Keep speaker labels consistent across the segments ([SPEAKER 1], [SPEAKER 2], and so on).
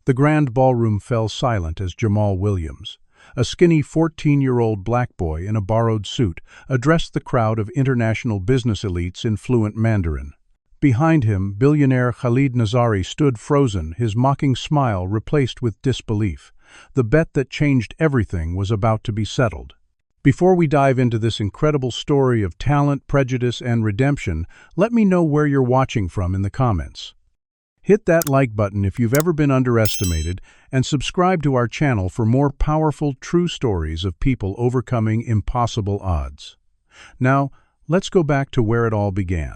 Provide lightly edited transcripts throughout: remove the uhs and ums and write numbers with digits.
[SPEAKER 1] The grand ballroom fell silent as Jamal Williams, a skinny 14-year-old black boy in a borrowed suit, addressed the crowd of international business elites in fluent Mandarin. Behind him, billionaire Khalid Nazari stood frozen, his mocking smile replaced with disbelief. The bet that changed everything was about to be settled. Before we dive into this incredible story of talent, prejudice, and redemption, let me know where you're watching from in the comments. Hit that like button if you've ever been underestimated, and subscribe to our channel for more powerful, true stories of people overcoming impossible odds. Now, let's go back to where it all began.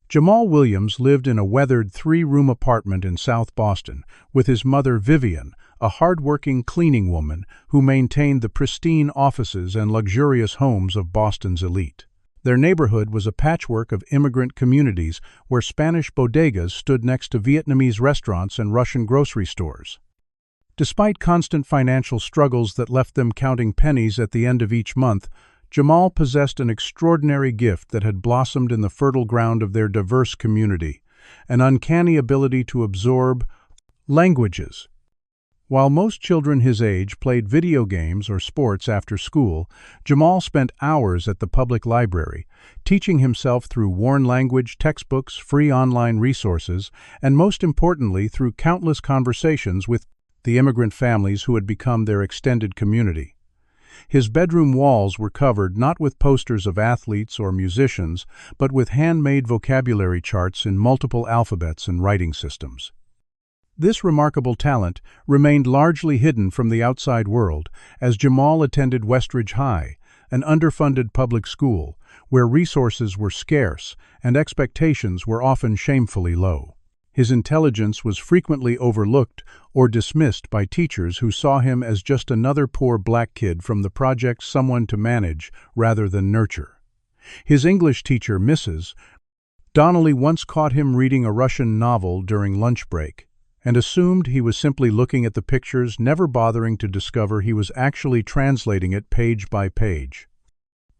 [SPEAKER 1] Jamal Williams lived in a weathered 3-room apartment in South Boston with his mother Vivian, a hardworking cleaning woman who maintained the pristine offices and luxurious homes of Boston's elite. Their neighborhood was a patchwork of immigrant communities where Spanish bodegas stood next to Vietnamese restaurants and Russian grocery stores. Despite constant financial struggles that left them counting pennies at the end of each month, Jamal possessed an extraordinary gift that had blossomed in the fertile ground of their diverse community, an uncanny ability to absorb languages. While most children his age played video games or sports after school, Jamal spent hours at the public library, teaching himself through worn language textbooks, free online resources, and most importantly through countless conversations with the immigrant families who had become their extended community. His bedroom walls were covered not with posters of athletes or musicians, but with handmade vocabulary charts in multiple alphabets and writing systems. This remarkable talent remained largely hidden from the outside world as Jamal attended Westridge High, an underfunded public school where resources were scarce and expectations were often shamefully low. His intelligence was frequently overlooked or dismissed by teachers who saw him as just another poor black kid from the projects, someone to manage rather than nurture. His English teacher, Mrs. Donnelly, once caught him reading a Russian novel during lunch break and assumed he was simply looking at the pictures, never bothering to discover he was actually translating it page by page.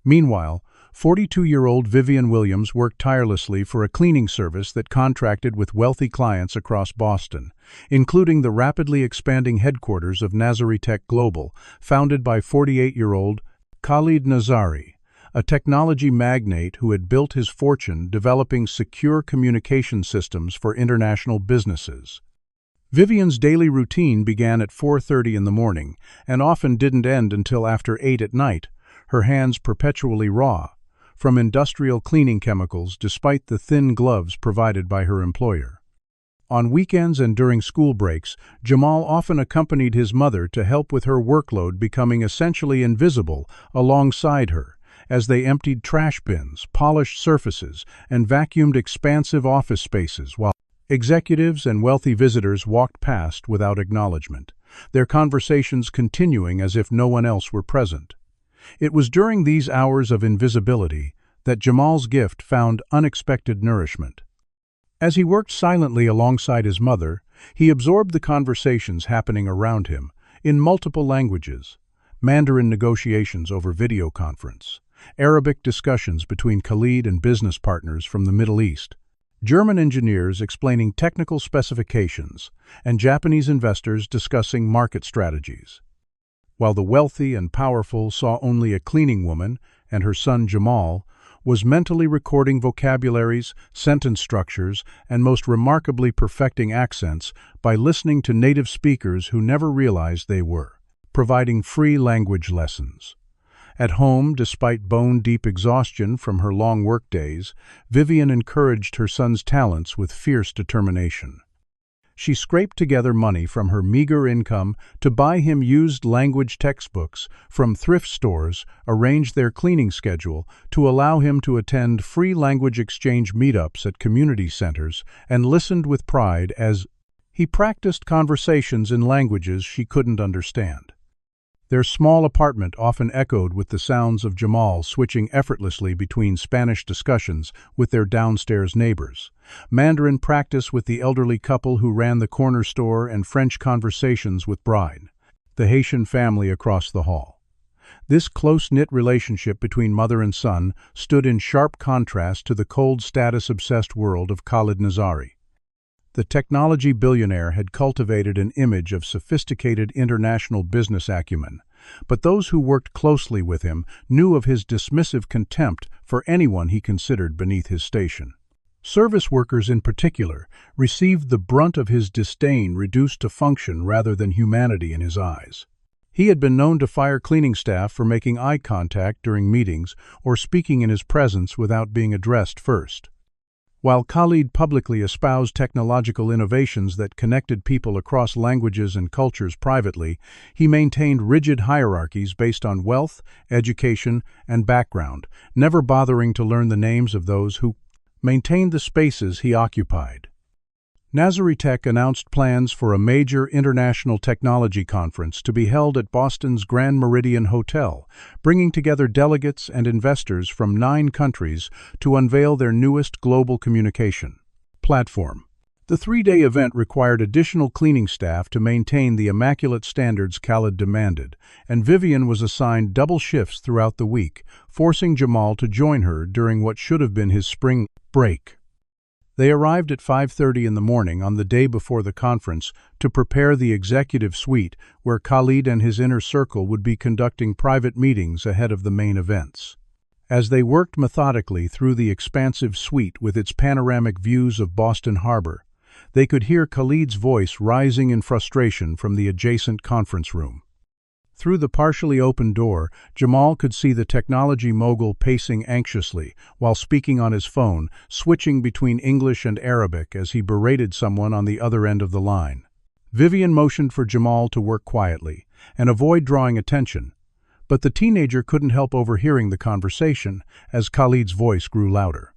[SPEAKER 1] Meanwhile, 42-year-old Vivian Williams worked tirelessly for a cleaning service that contracted with wealthy clients across Boston, including the rapidly expanding headquarters of Nazari Tech Global, founded by 48-year-old Khalid Nazari, a technology magnate who had built his fortune developing secure communication systems for international businesses. Vivian's daily routine began at 4:30 in the morning and often didn't end until after 8 at night, her hands perpetually raw from industrial cleaning chemicals despite the thin gloves provided by her employer. On weekends and during school breaks, Jamal often accompanied his mother to help with her workload, becoming essentially invisible alongside her as they emptied trash bins, polished surfaces, and vacuumed expansive office spaces while executives and wealthy visitors walked past without acknowledgement, their conversations continuing as if no one else were present. It was during these hours of invisibility that Jamal's gift found unexpected nourishment. As he worked silently alongside his mother, he absorbed the conversations happening around him in multiple languages: Mandarin negotiations over video conference, Arabic discussions between Khalid and business partners from the Middle East, German engineers explaining technical specifications, and Japanese investors discussing market strategies. While the wealthy and powerful saw only a cleaning woman and her son Jamal was mentally recording vocabularies, sentence structures, and most remarkably perfecting accents by listening to native speakers who never realized they were, providing free language lessons. At home, despite bone-deep exhaustion from her long workdays, Vivian encouraged her son's talents with fierce determination. She scraped together money from her meager income to buy him used language textbooks from thrift stores, arranged their cleaning schedule to allow him to attend free language exchange meetups at community centers, and listened with pride as he practiced conversations in languages she couldn't understand. Their small apartment often echoed with the sounds of Jamal switching effortlessly between Spanish discussions with their downstairs neighbors, Mandarin practice with the elderly couple who ran the corner store, and French conversations with Bride, the Haitian family across the hall. This close-knit relationship between mother and son stood in sharp contrast to the cold, status-obsessed world of Khalid Nazari. The technology billionaire had cultivated an image of sophisticated international business acumen, but those who worked closely with him knew of his dismissive contempt for anyone he considered beneath his station. Service workers in particular received the brunt of his disdain, reduced to function rather than humanity in his eyes. He had been known to fire cleaning staff for making eye contact during meetings or speaking in his presence without being addressed first. While Khalid publicly espoused technological innovations that connected people across languages and cultures privately, he maintained rigid hierarchies based on wealth, education, and background, never bothering to learn the names of those who maintained the spaces he occupied. Nazari Tech announced plans for a major international technology conference to be held at Boston's Grand Meridian Hotel, bringing together delegates and investors from 9 countries to unveil their newest global communication platform. The 3-day event required additional cleaning staff to maintain the immaculate standards Khalid demanded, and Vivian was assigned double shifts throughout the week, forcing Jamal to join her during what should have been his spring break. They arrived at 5:30 in the morning on the day before the conference to prepare the executive suite where Khalid and his inner circle would be conducting private meetings ahead of the main events. As they worked methodically through the expansive suite with its panoramic views of Boston Harbor, they could hear Khalid's voice rising in frustration from the adjacent conference room. Through the partially open door, Jamal could see the technology mogul pacing anxiously while speaking on his phone, switching between English and Arabic as he berated someone on the other end of the line. Vivian motioned for Jamal to work quietly and avoid drawing attention, but the teenager couldn't help overhearing the conversation as Khalid's voice grew louder.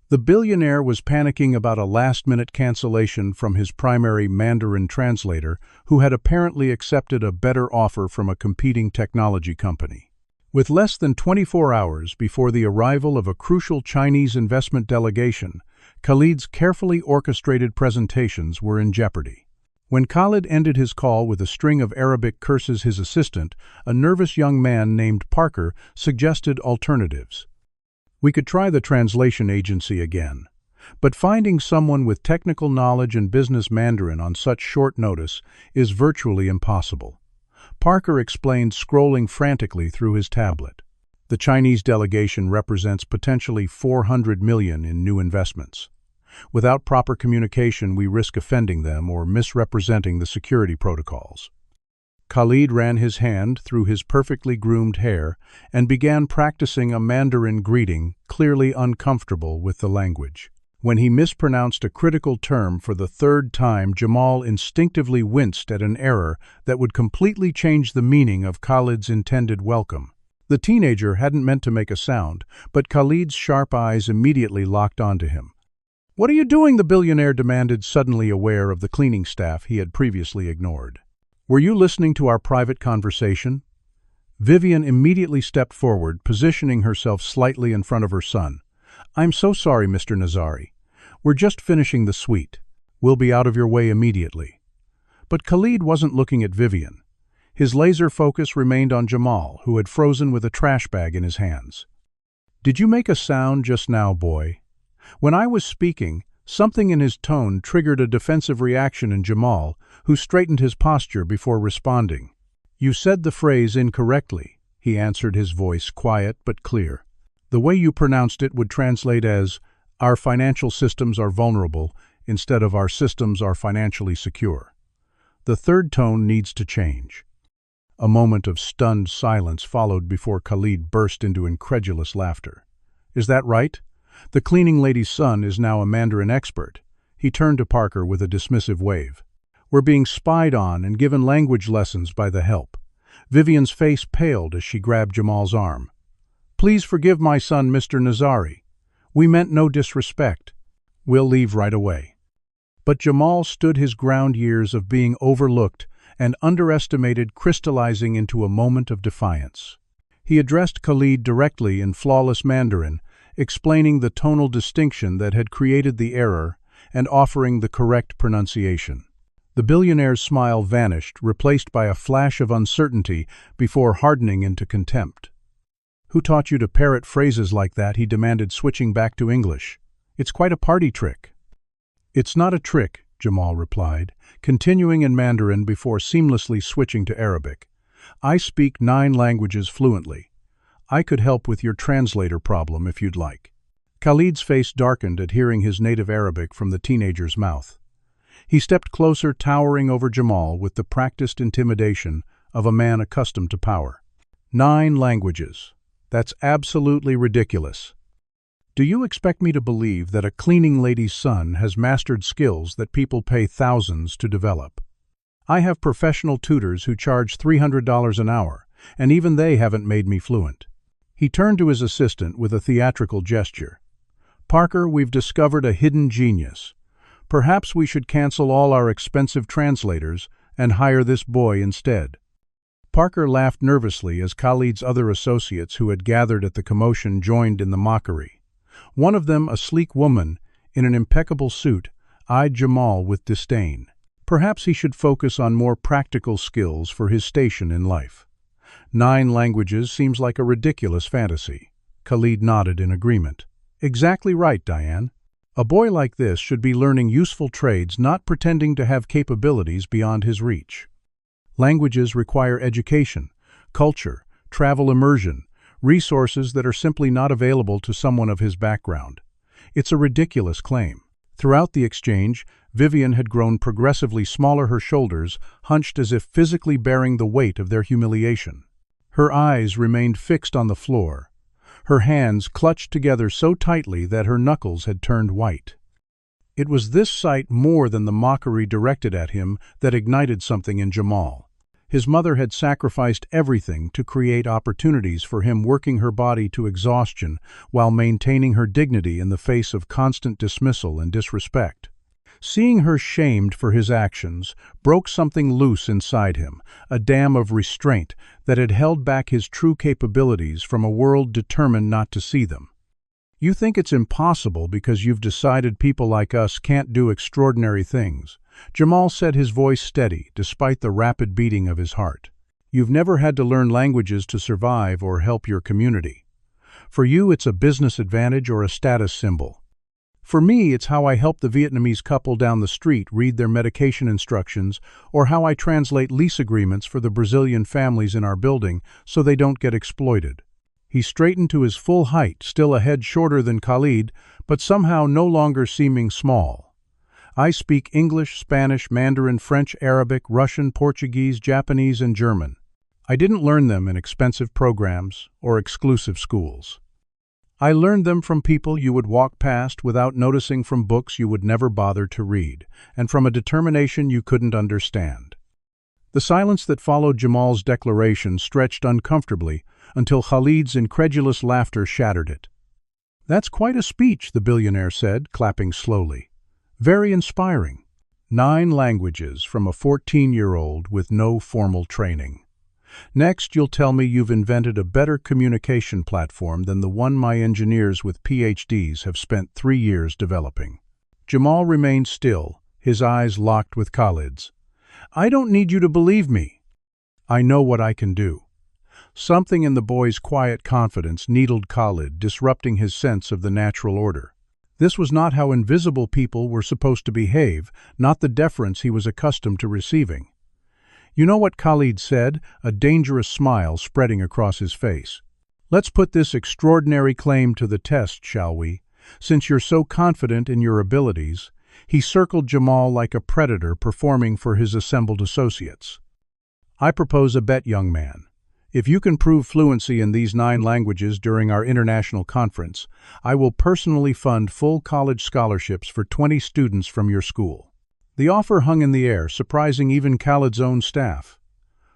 [SPEAKER 1] The billionaire was panicking about a last-minute cancellation from his primary Mandarin translator, who had apparently accepted a better offer from a competing technology company. With less than 24 hours before the arrival of a crucial Chinese investment delegation, Khalid's carefully orchestrated presentations were in jeopardy. When Khalid ended his call with a string of Arabic curses, his assistant, a nervous young man named Parker, suggested alternatives. "We could try the translation agency again, but finding someone with technical knowledge and business Mandarin on such short notice is virtually impossible," Parker explained, scrolling frantically through his tablet. "The Chinese delegation represents potentially $400 million in new investments. Without proper communication, we risk offending them or misrepresenting the security protocols." Khalid ran his hand through his perfectly groomed hair and began practicing a Mandarin greeting, clearly uncomfortable with the language. When he mispronounced a critical term for the 3rd time, Jamal instinctively winced at an error that would completely change the meaning of Khalid's intended welcome. The teenager hadn't meant to make a sound, but Khalid's sharp eyes immediately locked onto him. "What are you doing?" the billionaire demanded, suddenly aware of the cleaning staff he had previously ignored. "Were you listening to our private conversation?" Vivian immediately stepped forward, positioning herself slightly in front of her son. "I'm so sorry, Mr. Nazari. We're just finishing the suite. We'll be out of your way immediately." But Khalid wasn't looking at Vivian. His laser focus remained on Jamal, who had frozen with a trash bag in his hands. "Did you make a sound just now, boy?" When I was speaking, something in his tone triggered a defensive reaction in Jamal, who straightened his posture before responding. "You said the phrase incorrectly," he answered, his voice quiet but clear. "The way you pronounced it would translate as, 'Our financial systems are vulnerable,' instead of 'Our systems are financially secure.' The 3rd tone needs to change." A moment of stunned silence followed before Khalid burst into incredulous laughter. "Is that right? The cleaning lady's son is now a Mandarin expert." He turned to Parker with a dismissive wave. "We're being spied on and given language lessons by the help." Vivian's face paled as she grabbed Jamal's arm. "Please forgive my son, Mr. Nazari. We meant no disrespect. We'll leave right away." But Jamal stood his ground, years of being overlooked and underestimated crystallizing into a moment of defiance. He addressed Khalid directly in flawless Mandarin, explaining the tonal distinction that had created the error and offering the correct pronunciation. The billionaire's smile vanished, replaced by a flash of uncertainty before hardening into contempt. "Who taught you to parrot phrases like that?" he demanded, switching back to English. "It's quite a party trick." "It's not a trick," Jamal replied, continuing in Mandarin before seamlessly switching to Arabic. "I speak 9 languages fluently. I could help with your translator problem if you'd like." Khalid's face darkened at hearing his native Arabic from the teenager's mouth. He stepped closer, towering over Jamal with the practiced intimidation of a man accustomed to power. 9 languages. That's absolutely ridiculous. Do you expect me to believe that a cleaning lady's son has mastered skills that people pay thousands to develop? I have professional tutors who charge $300 an hour, and even they haven't made me fluent. He turned to his assistant with a theatrical gesture. "Parker, we've discovered a hidden genius. Perhaps we should cancel all our expensive translators and hire this boy instead." Parker laughed nervously as Khalid's other associates who had gathered at the commotion joined in the mockery. One of them, a sleek woman in an impeccable suit, eyed Jamal with disdain. Perhaps he should focus on more practical skills for his station in life. 9 languages seems like a ridiculous fantasy. Khalid nodded in agreement. "Exactly right, Diane. A boy like this should be learning useful trades, not pretending to have capabilities beyond his reach. Languages require education, culture, travel immersion, resources that are simply not available to someone of his background. It's a ridiculous claim." Throughout the exchange, Vivian had grown progressively smaller, her shoulders hunched as if physically bearing the weight of their humiliation. Her eyes remained fixed on the floor, her hands clutched together so tightly that her knuckles had turned white. It was this sight more than the mockery directed at him that ignited something in Jamal. His mother had sacrificed everything to create opportunities for him, working her body to exhaustion while maintaining her dignity in the face of constant dismissal and disrespect. Seeing her shamed for his actions broke something loose inside him, a dam of restraint that had held back his true capabilities from a world determined not to see them. "You think it's impossible because you've decided people like us can't do extraordinary things," Jamal said, his voice steady despite the rapid beating of his heart. "You've never had to learn languages to survive or help your community. For you, it's a business advantage or a status symbol. For me, it's how I help the Vietnamese couple down the street read their medication instructions, or how I translate lease agreements for the Brazilian families in our building so they don't get exploited." He straightened to his full height, still a head shorter than Khalid, but somehow no longer seeming small. "I speak English, Spanish, Mandarin, French, Arabic, Russian, Portuguese, Japanese, and German. I didn't learn them in expensive programs or exclusive schools. I learned them from people you would walk past without noticing, from books you would never bother to read, and from a determination you couldn't understand." The silence that followed Jamal's declaration stretched uncomfortably until Khalid's incredulous laughter shattered it. "That's quite a speech," the billionaire said, clapping slowly. "Very inspiring. 9 languages from a 14-year-old with no formal training. Next, you'll tell me you've invented a better communication platform than the one my engineers with PhDs have spent 3 years developing." Jamal remained still, his eyes locked with Khalid's. "I don't need you to believe me. I know what I can do." Something in the boy's quiet confidence needled Khalid, disrupting his sense of the natural order. This was not how invisible people were supposed to behave, not the deference he was accustomed to receiving. "You know what," Khalid said, a dangerous smile spreading across his face. "Let's put this extraordinary claim to the test, shall we? Since you're so confident in your abilities." He circled Jamal like a predator performing for his assembled associates. "I propose a bet, young man. If you can prove fluency in these 9 languages during our international conference, I will personally fund full college scholarships for 20 students from your school." The offer hung in the air, surprising even Khalid's own staff.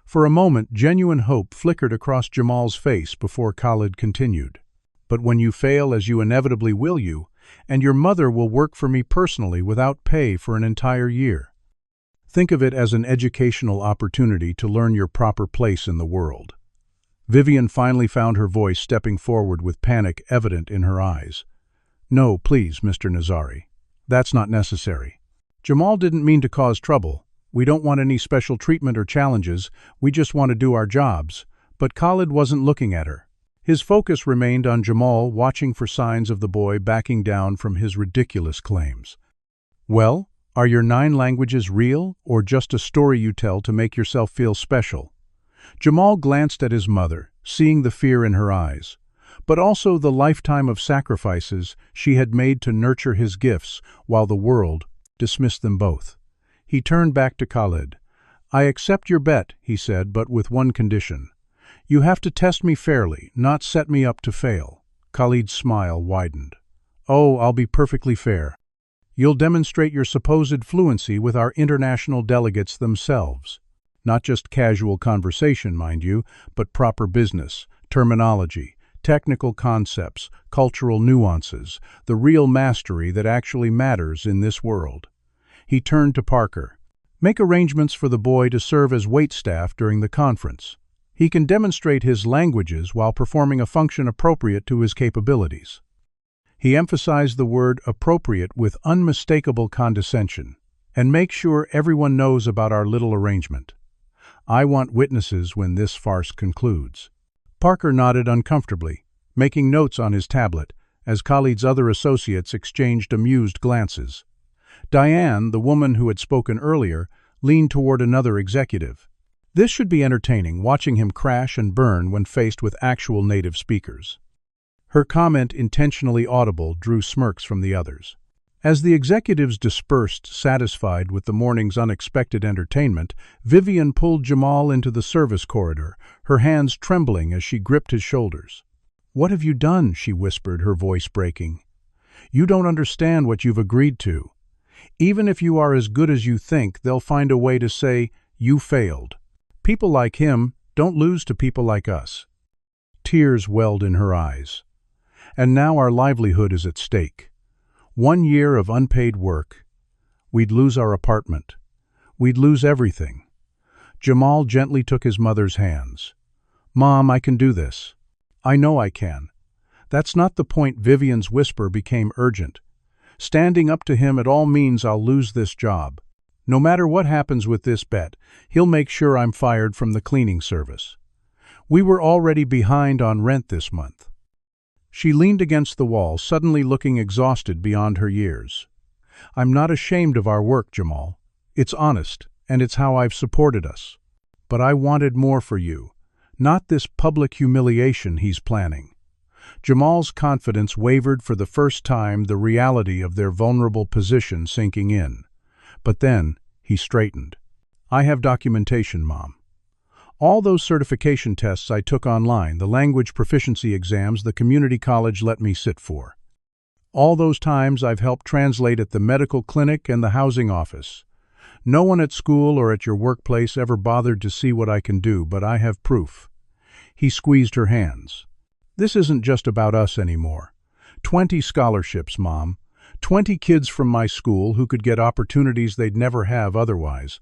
[SPEAKER 1] For a moment, genuine hope flickered across Jamal's face before Khalid continued. "But when you fail, as you inevitably will, and your mother will work for me personally without pay for an entire year. Think of it as an educational opportunity to learn your proper place in the world." Vivian finally found her voice, stepping forward with panic evident in her eyes. "No, please, Mr. Nazari. That's not necessary. Jamal didn't mean to cause trouble. We don't want any special treatment or challenges. We just want to do our jobs." But Khalid wasn't looking at her. His focus remained on Jamal, watching for signs of the boy backing down from his ridiculous claims. Well, are your 9 languages real or just a story you tell to make yourself feel special? Jamal glanced at his mother, seeing the fear in her eyes, but also the lifetime of sacrifices she had made to nurture his gifts while the world dismissed them both. He turned back to Khalid. "I accept your bet," he said, "but with one condition. You have to test me fairly, not set me up to fail." Khalid's smile widened. "Oh, I'll be perfectly fair. You'll demonstrate your supposed fluency with our international delegates themselves. Not just casual conversation, mind you, but proper business, terminology, technical concepts, cultural nuances, the real mastery that actually matters in this world." He turned to Parker. "Make arrangements for the boy to serve as waitstaff during the conference. He can demonstrate his languages while performing a function appropriate to his capabilities." He emphasized the word appropriate with unmistakable condescension. "And make sure everyone knows about our little arrangement. I want witnesses when this farce concludes." Parker nodded uncomfortably, making notes on his tablet, as Khalid's other associates exchanged amused glances. Diane, the woman who had spoken earlier, leaned toward another executive. This should be entertaining, watching him crash and burn when faced with actual native speakers. Her comment, intentionally audible, drew smirks from the others. As the executives dispersed, satisfied with the morning's unexpected entertainment, Vivian pulled Jamal into the service corridor, her hands trembling as she gripped his shoulders. "What have you done?" she whispered, her voice breaking. "You don't understand what you've agreed to. Even if you are as good as you think, they'll find a way to say, 'You failed.' People like him don't lose to people like us." Tears welled in her eyes. "And now our livelihood is at stake. 1 year of unpaid work. We'd lose our apartment. We'd lose everything." Jamal gently took his mother's hands. "Mom, I can do this. I know I can." "That's not the point." Vivian's whisper became urgent. "Standing up to him at all means I'll lose this job. No matter what happens with this bet, he'll make sure I'm fired from the cleaning service. We were already behind on rent this month." She leaned against the wall, suddenly looking exhausted beyond her years. "I'm not ashamed of our work, Jamal. It's honest, and it's how I've supported us. But I wanted more for you, not this public humiliation he's planning." Jamal's confidence wavered for the first time, the reality of their vulnerable position sinking in. But then, he straightened. "I have documentation, Mom. All those certification tests I took online, the language proficiency exams the community college let me sit for. All those times I've helped translate at the medical clinic and the housing office. No one at school or at your workplace ever bothered to see what I can do, but I have proof." He squeezed her hands. "This isn't just about us anymore. 20 scholarships, Mom. 20 kids from my school who could get opportunities they'd never have otherwise."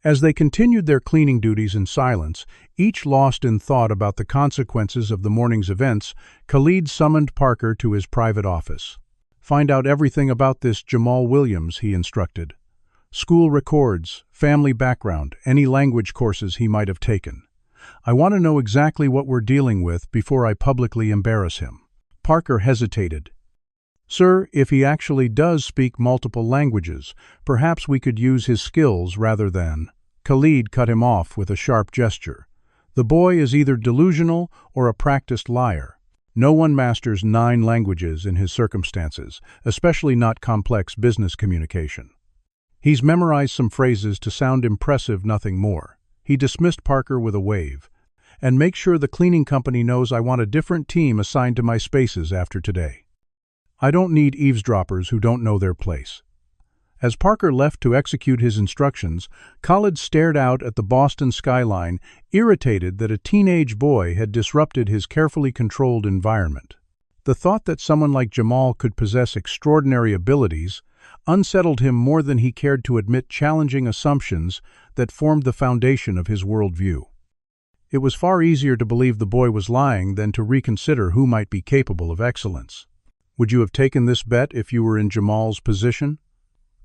[SPEAKER 1] As they continued their cleaning duties in silence, each lost in thought about the consequences of the morning's events, Khalid summoned Parker to his private office. "Find out everything about this Jamal Williams," he instructed. "School records, family background, any language courses he might have taken. I want to know exactly what we're dealing with before I publicly embarrass him." Parker hesitated. "Sir, if he actually does speak multiple languages, perhaps we could use his skills rather than—" Khalid cut him off with a sharp gesture. "The boy is either delusional or a practiced liar. No one masters 9 languages in his circumstances, especially not complex business communication. He's memorized some phrases to sound impressive, nothing more." He dismissed Parker with a wave. "And make sure the cleaning company knows I want a different team assigned to my spaces after today. I don't need eavesdroppers who don't know their place." As Parker left to execute his instructions, Khalid stared out at the Boston skyline, irritated that a teenage boy had disrupted his carefully controlled environment. The thought that someone like Jamal could possess extraordinary abilities unsettled him more than he cared to admit, challenging assumptions that formed the foundation of his worldview. It was far easier to believe the boy was lying than to reconsider who might be capable of excellence. Would you have taken this bet if you were in Jamal's position?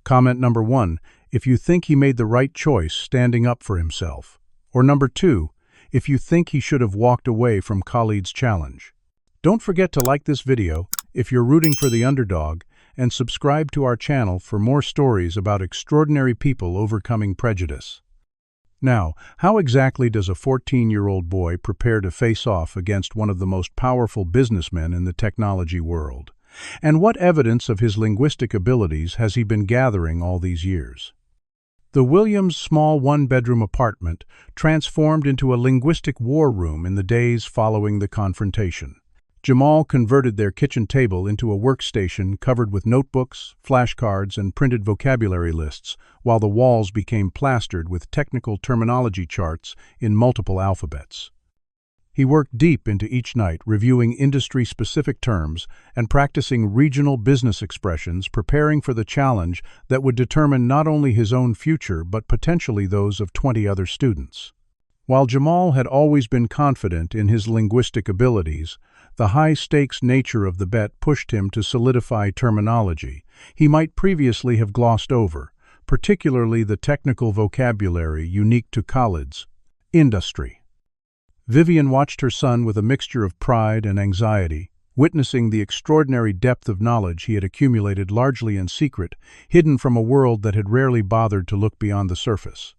[SPEAKER 1] Comment number 1, if you think he made the right choice standing up for himself. Or number 2, if you think he should have walked away from Khalid's challenge. Don't forget to like this video if you're rooting for the underdog, and subscribe to our channel for more stories about extraordinary people overcoming prejudice. Now, how exactly does a 14-year-old boy prepare to face off against one of the most powerful businessmen in the technology world? And what evidence of his linguistic abilities has he been gathering all these years? The Williams' small one-bedroom apartment transformed into a linguistic war room in the days following the confrontation. Jamal converted their kitchen table into a workstation covered with notebooks, flashcards, and printed vocabulary lists, while the walls became plastered with technical terminology charts in multiple alphabets. He worked deep into each night, reviewing industry-specific terms and practicing regional business expressions, preparing for the challenge that would determine not only his own future but potentially those of 20 other students. While Jamal had always been confident in his linguistic abilities, the high-stakes nature of the bet pushed him to solidify terminology he might previously have glossed over, particularly the technical vocabulary unique to Khalid's industry. Vivian watched her son with a mixture of pride and anxiety, witnessing the extraordinary depth of knowledge he had accumulated largely in secret, hidden from a world that had rarely bothered to look beyond the surface.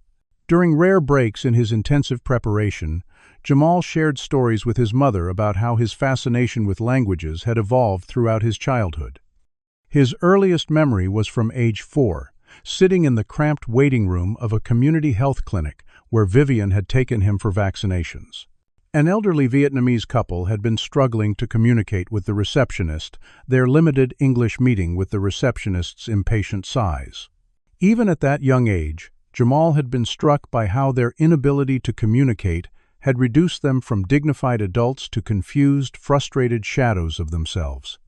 [SPEAKER 1] During rare breaks in his intensive preparation, Jamal shared stories with his mother about how his fascination with languages had evolved throughout his childhood. His earliest memory was from age 4, sitting in the cramped waiting room of a community health clinic where Vivian had taken him for vaccinations. An elderly Vietnamese couple had been struggling to communicate with the receptionist, their limited English meeting with the receptionist's impatient sighs. Even at that young age, Jamal had been struck by how their inability to communicate had reduced them from dignified adults to confused, frustrated shadows of themselves.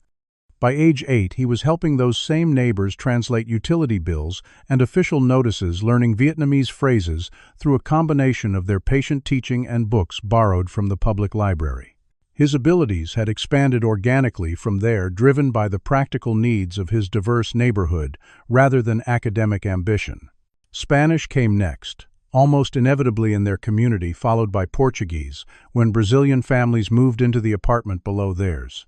[SPEAKER 1] By age 8, he was helping those same neighbors translate utility bills and official notices, learning Vietnamese phrases through a combination of their patient teaching and books borrowed from the public library. His abilities had expanded organically from there, driven by the practical needs of his diverse neighborhood rather than academic ambition. Spanish came next, almost inevitably in their community, followed by Portuguese, when Brazilian families moved into the apartment below theirs.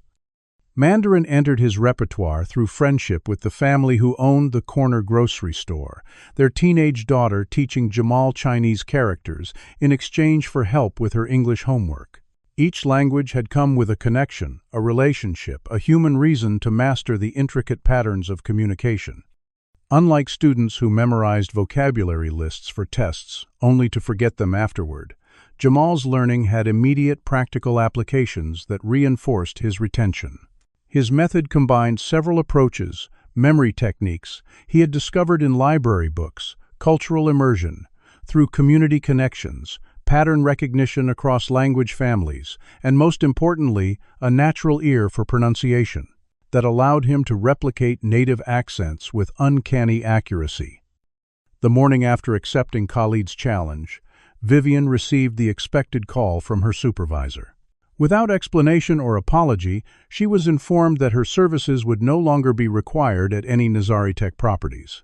[SPEAKER 1] Mandarin entered his repertoire through friendship with the family who owned the corner grocery store, their teenage daughter teaching Jamal Chinese characters in exchange for help with her English homework. Each language had come with a connection, a relationship, a human reason to master the intricate patterns of communication. Unlike students who memorized vocabulary lists for tests, only to forget them afterward, Jamal's learning had immediate practical applications that reinforced his retention. His method combined several approaches, memory techniques he had discovered in library books, cultural immersion, through community connections, pattern recognition across language families, and most importantly, a natural ear for pronunciation that allowed him to replicate native accents with uncanny accuracy. The morning after accepting Khalid's challenge, Vivian received the expected call from her supervisor. Without explanation or apology, she was informed that her services would no longer be required at any Nazari Tech properties.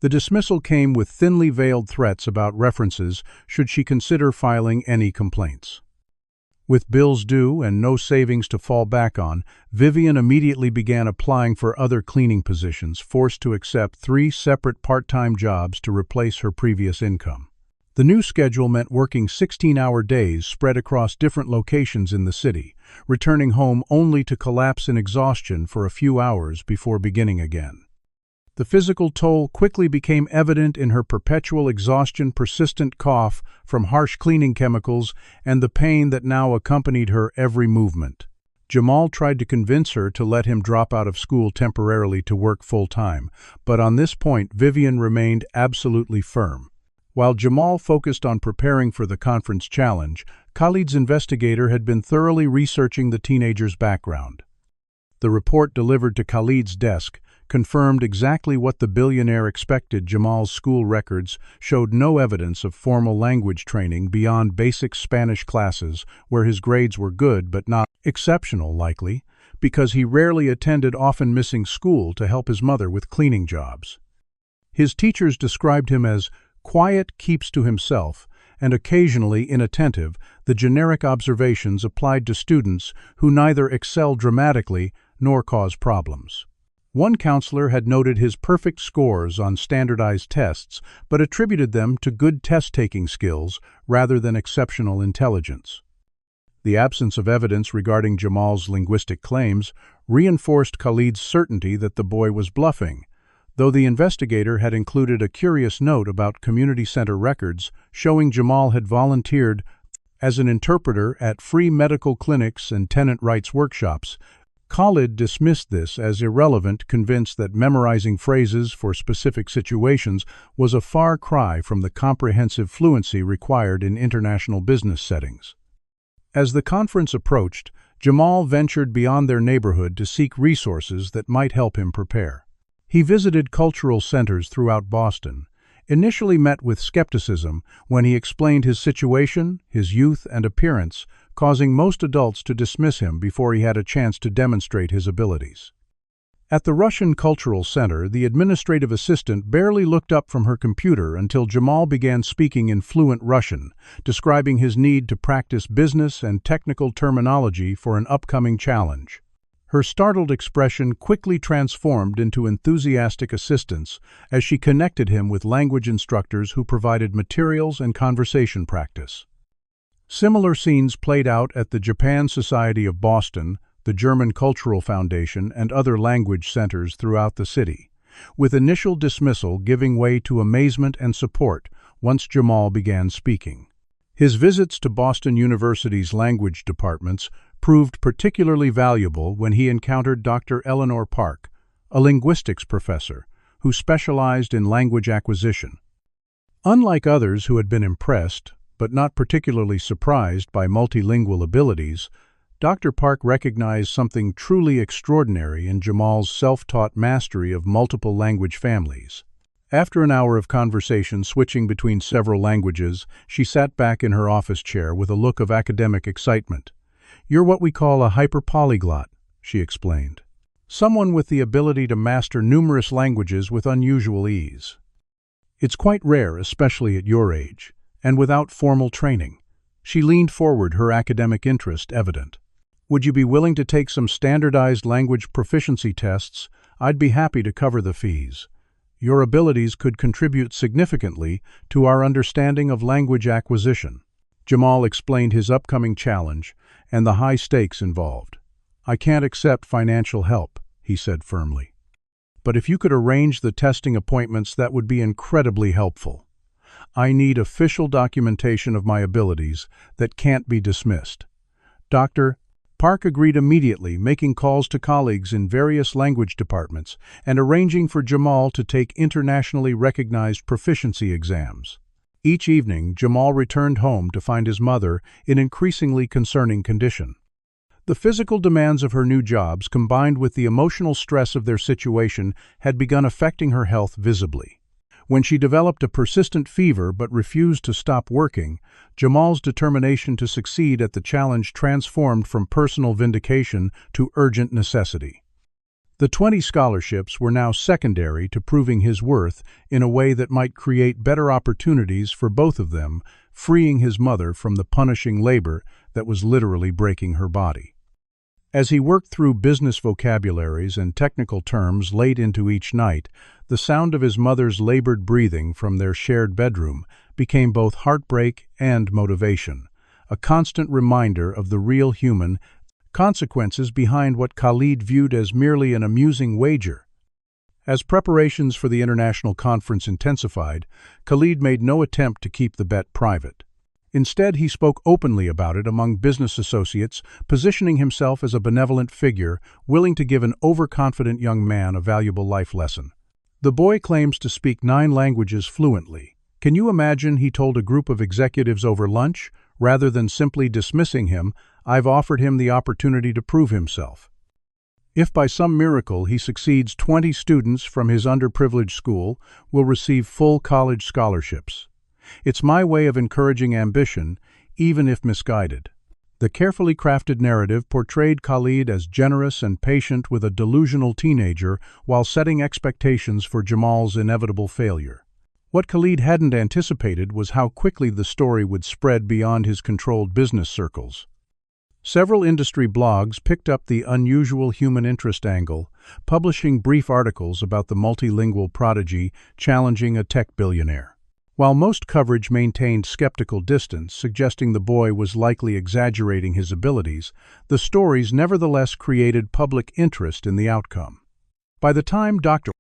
[SPEAKER 1] The dismissal came with thinly veiled threats about references should she consider filing any complaints. With bills due and no savings to fall back on, Vivian immediately began applying for other cleaning positions, forced to accept 3 separate part-time jobs to replace her previous income. The new schedule meant working 16-hour days spread across different locations in the city, returning home only to collapse in exhaustion for a few hours before beginning again. The physical toll quickly became evident in her perpetual exhaustion, persistent cough from harsh cleaning chemicals, and the pain that now accompanied her every movement. Jamal tried to convince her to let him drop out of school temporarily to work full-time, but on this point Vivian remained absolutely firm. While Jamal focused on preparing for the conference challenge, Khalid's investigator had been thoroughly researching the teenager's background. The report delivered to Khalid's desk confirmed exactly what the billionaire expected. Jamal's school records showed no evidence of formal language training beyond basic Spanish classes, where his grades were good but not exceptional, likely because he rarely attended, often missing school to help his mother with cleaning jobs. His teachers described him as quiet, keeps to himself, and occasionally inattentive, the generic observations applied to students who neither excel dramatically nor cause problems. One counselor had noted his perfect scores on standardized tests, but attributed them to good test-taking skills rather than exceptional intelligence. The absence of evidence regarding Jamal's linguistic claims reinforced Khalid's certainty that the boy was bluffing, though the investigator had included a curious note about community center records showing Jamal had volunteered as an interpreter at free medical clinics and tenant rights workshops. Khalid dismissed this as irrelevant, convinced that memorizing phrases for specific situations was a far cry from the comprehensive fluency required in international business settings. As the conference approached, Jamal ventured beyond their neighborhood to seek resources that might help him prepare. He visited cultural centers throughout Boston, initially met with skepticism when he explained his situation, his youth, and appearance, causing most adults to dismiss him before he had a chance to demonstrate his abilities. At the Russian Cultural Center, the administrative assistant barely looked up from her computer until Jamal began speaking in fluent Russian, describing his need to practice business and technical terminology for an upcoming challenge. Her startled expression quickly transformed into enthusiastic assistance as she connected him with language instructors who provided materials and conversation practice. Similar scenes played out at the Japan Society of Boston, the German Cultural Foundation, and other language centers throughout the city, with initial dismissal giving way to amazement and support once Jamal began speaking. His visits to Boston University's language departments proved particularly valuable when he encountered Dr. Eleanor Park, a linguistics professor who specialized in language acquisition. Unlike others who had been impressed, but not particularly surprised by multilingual abilities, Dr. Park recognized something truly extraordinary in Jamal's self-taught mastery of multiple language families. After an hour of conversation switching between several languages, she sat back in her office chair with a look of academic excitement. "You're what we call a hyperpolyglot," she explained. "Someone with the ability to master numerous languages with unusual ease. It's quite rare, especially at your age, and without formal training." She leaned forward, her academic interest evident. "Would you be willing to take some standardized language proficiency tests? I'd be happy to cover the fees. Your abilities could contribute significantly to our understanding of language acquisition." Jamal explained his upcoming challenge and the high stakes involved. "I can't accept financial help," he said firmly. "But if you could arrange the testing appointments, that would be incredibly helpful. I need official documentation of my abilities that can't be dismissed." Dr. Park agreed immediately, making calls to colleagues in various language departments and arranging for Jamal to take internationally recognized proficiency exams. Each evening, Jamal returned home to find his mother in increasingly concerning condition. The physical demands of her new jobs, combined with the emotional stress of their situation, had begun affecting her health visibly. When she developed a persistent fever but refused to stop working, Jamal's determination to succeed at the challenge transformed from personal vindication to urgent necessity. The 20 scholarships were now secondary to proving his worth in a way that might create better opportunities for both of them, freeing his mother from the punishing labor that was literally breaking her body. As he worked through business vocabularies and technical terms late into each night, the sound of his mother's labored breathing from their shared bedroom became both heartbreak and motivation, a constant reminder of the real human consequences behind what Khalid viewed as merely an amusing wager. As preparations for the international conference intensified, Khalid made no attempt to keep the bet private. Instead, he spoke openly about it among business associates, positioning himself as a benevolent figure, willing to give an overconfident young man a valuable life lesson. "The boy claims to speak 9 languages fluently. Can you imagine," he told a group of executives over lunch, "rather than simply dismissing him, I've offered him the opportunity to prove himself. If by some miracle he succeeds, 20 students from his underprivileged school will receive full college scholarships. It's my way of encouraging ambition, even if misguided." The carefully crafted narrative portrayed Khalid as generous and patient with a delusional teenager while setting expectations for Jamal's inevitable failure. What Khalid hadn't anticipated was how quickly the story would spread beyond his controlled business circles. Several industry blogs picked up the unusual human interest angle, publishing brief articles about the multilingual prodigy challenging a tech billionaire. While most coverage maintained skeptical distance, suggesting the boy was likely exaggerating his abilities, the stories nevertheless created public interest in the outcome. By the time Dr.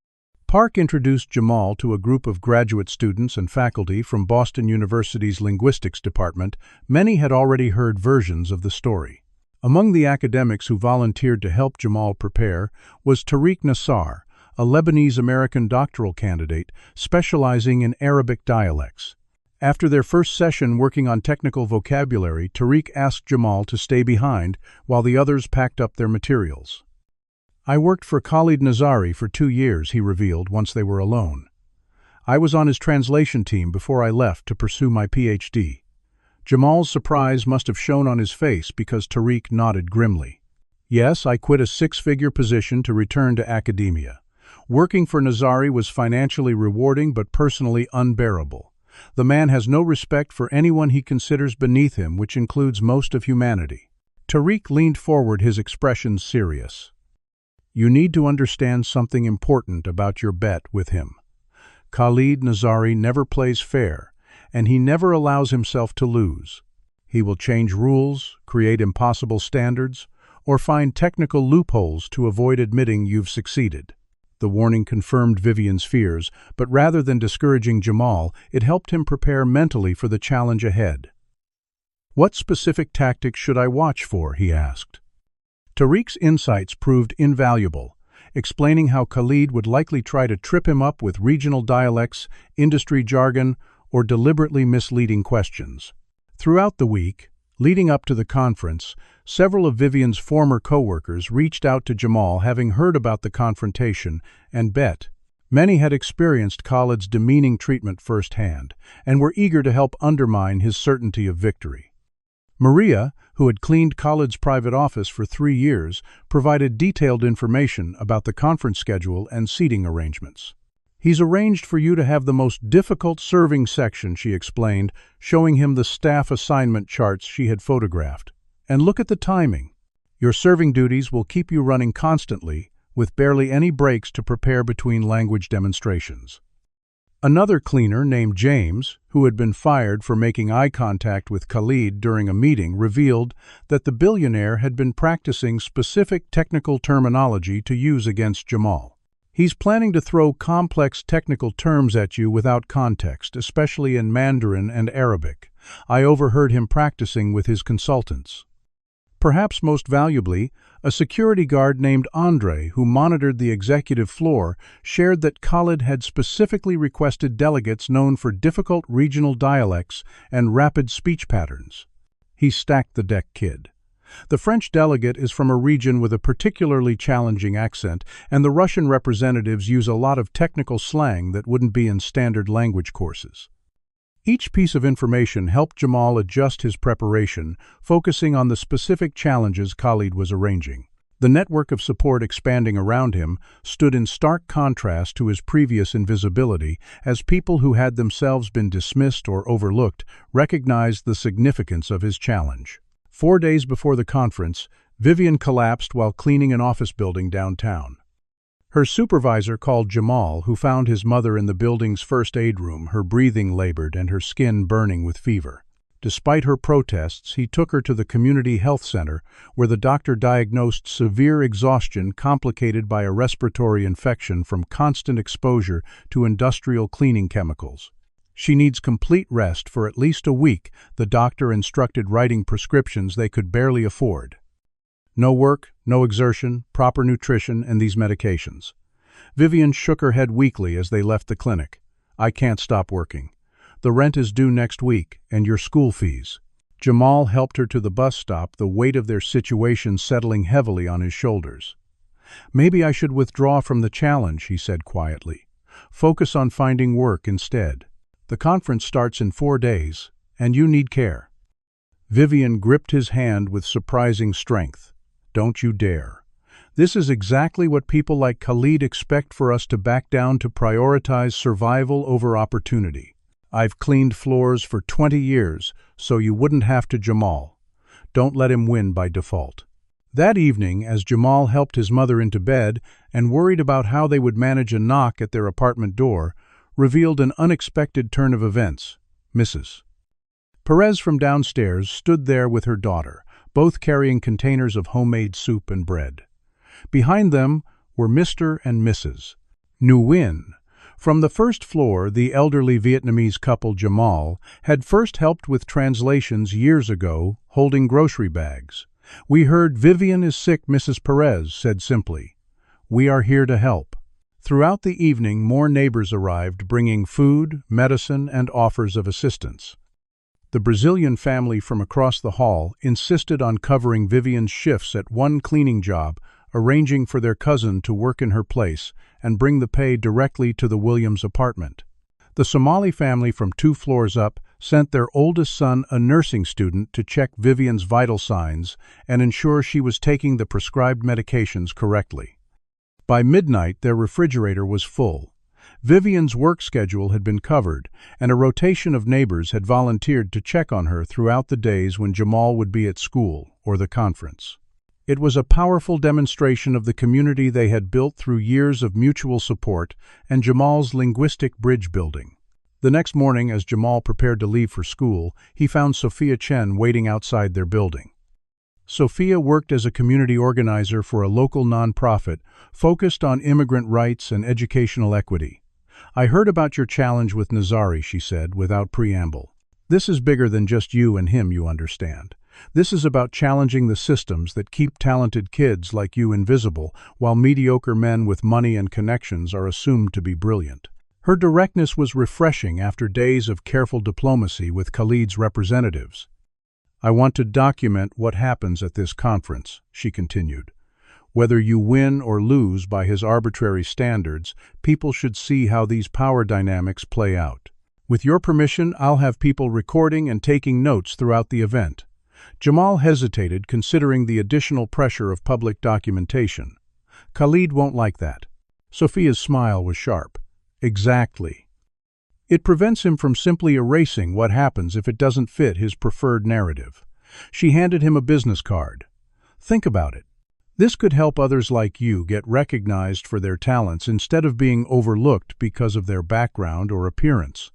[SPEAKER 1] Park introduced Jamal to a group of graduate students and faculty from Boston University's linguistics department, many had already heard versions of the story. Among the academics who volunteered to help Jamal prepare was Khalid Nazari, a Lebanese-American doctoral candidate specializing in Arabic dialects. After their first session working on technical vocabulary, Tariq asked Jamal to stay behind while the others packed up their materials. "I worked for Khalid Nazari for 2 years," he revealed once they were alone. "I was on his translation team before I left to pursue my PhD." Jamal's surprise must have shown on his face because Tariq nodded grimly. "Yes, I quit a 6-figure position to return to academia. Working for Nazari was financially rewarding but personally unbearable. The man has no respect for anyone he considers beneath him, which includes most of humanity." Tariq leaned forward, his expression serious. "You need to understand something important about your bet with him. Khalid Nazari never plays fair, and he never allows himself to lose. He will change rules, create impossible standards, or find technical loopholes to avoid admitting you've succeeded." The warning confirmed Vivian's fears, but rather than discouraging Jamal, it helped him prepare mentally for the challenge ahead. "What specific tactics should I watch for?" he asked. Tariq's insights proved invaluable, explaining how Khalid would likely try to trip him up with regional dialects, industry jargon, or deliberately misleading questions. Throughout the week, leading up to the conference, several of Vivian's former co-workers reached out to Jamal, having heard about the confrontation and bet. Many had experienced Khalid's demeaning treatment firsthand and were eager to help undermine his certainty of victory. Maria, who had cleaned Khalid's private office for 3 years, provided detailed information about the conference schedule and seating arrangements. "He's arranged for you to have the most difficult serving section," she explained, showing him the staff assignment charts she had photographed. "And look at the timing. Your serving duties will keep you running constantly, with barely any breaks to prepare between language demonstrations." Another cleaner named James, who had been fired for making eye contact with Khalid during a meeting, revealed that the billionaire had been practicing specific technical terminology to use against Jamal. "He's planning to throw complex technical terms at you without context, especially in Mandarin and Arabic. I overheard him practicing with his consultants." Perhaps most valuably, a security guard named Andre, who monitored the executive floor, shared that Khalid had specifically requested delegates known for difficult regional dialects and rapid speech patterns. He stacked the deck, kid. The French delegate is from a region with a particularly challenging accent, and the Russian representatives use a lot of technical slang that wouldn't be in standard language courses. Each piece of information helped Jamal adjust his preparation, focusing on the specific challenges Khalid was arranging. The network of support expanding around him stood in stark contrast to his previous invisibility, as people who had themselves been dismissed or overlooked recognized the significance of his challenge. 4 days before the conference, Vivian collapsed while cleaning an office building downtown. Her supervisor called Jamal, who found his mother in the building's first aid room, her breathing labored and her skin burning with fever. Despite her protests, he took her to the community health center, where the doctor diagnosed severe exhaustion complicated by a respiratory infection from constant exposure to industrial cleaning chemicals. "She needs complete rest for at least a week," the doctor instructed, writing prescriptions they could barely afford. No work, no exertion, proper nutrition, and these medications. Vivian shook her head weakly as they left the clinic. "I can't stop working. The rent is due next week, and your school fees." Jamal helped her to the bus stop, the weight of their situation settling heavily on his shoulders. "Maybe I should withdraw from the challenge," he said quietly. "Focus on finding work instead. The conference starts in 4 days, and you need care." Vivian gripped his hand with surprising strength. "Don't you dare. This is exactly what people like Khalid expect for us to back down to prioritize survival over opportunity. I've cleaned floors for 20 years, so you wouldn't have to, Jamal. Don't let him win by default. That evening, as Jamal helped his mother into bed and worried about how they would manage a knock at their apartment door, revealed an unexpected turn of events. Mrs. Perez from downstairs stood there with her daughter, both carrying containers of homemade soup and bread. Behind them were Mr. and Mrs. Nguyen. From the first floor, the elderly Vietnamese couple Jamal had first helped with translations years ago, holding grocery bags. "We heard Vivian is sick," Mrs. Perez said simply. "We are here to help." Throughout the evening, more neighbors arrived, bringing food, medicine, and offers of assistance. The Brazilian family from across the hall insisted on covering Vivian's shifts at one cleaning job, arranging for their cousin to work in her place and bring the pay directly to the Williams apartment. The Somali family from 2 floors up sent their oldest son, a nursing student, to check Vivian's vital signs and ensure she was taking the prescribed medications correctly. By midnight, their refrigerator was full. Vivian's work schedule had been covered, and a rotation of neighbors had volunteered to check on her throughout the days when Jamal would be at school or the conference. It was a powerful demonstration of the community they had built through years of mutual support and Jamal's linguistic bridge building. The next morning, as Jamal prepared to leave for school, he found Sophia Chen waiting outside their building. Sophia worked as a community organizer for a local nonprofit focused on immigrant rights and educational equity. "I heard about your challenge with Nazari," she said, without preamble. "This is bigger than just you and him, you understand. This is about challenging the systems that keep talented kids like you invisible, while mediocre men with money and connections are assumed to be brilliant." Her directness was refreshing after days of careful diplomacy with Khalid's representatives. "I want to document what happens at this conference," she continued. "Whether you win or lose by his arbitrary standards, people should see how these power dynamics play out. With your permission, I'll have people recording and taking notes throughout the event." Jamal hesitated, considering the additional pressure of public documentation. "Khalid won't like that." Sophia's smile was sharp. "Exactly. It prevents him from simply erasing what happens if it doesn't fit his preferred narrative." She handed him a business card. "Think about it. This could help others like you get recognized for their talents instead of being overlooked because of their background or appearance."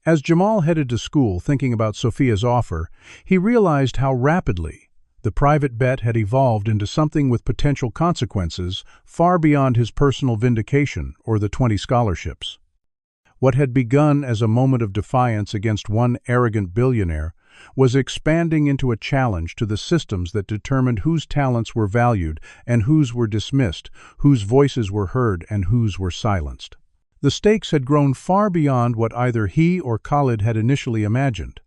[SPEAKER 1] As Jamal headed to school thinking about Sophia's offer, he realized how rapidly the private bet had evolved into something with potential consequences far beyond his personal vindication or the 20 scholarships. What had begun as a moment of defiance against one arrogant billionaire was expanding into a challenge to the systems that determined whose talents were valued and whose were dismissed, whose voices were heard and whose were silenced. The stakes had grown far beyond what either he or Khalid had initially imagined.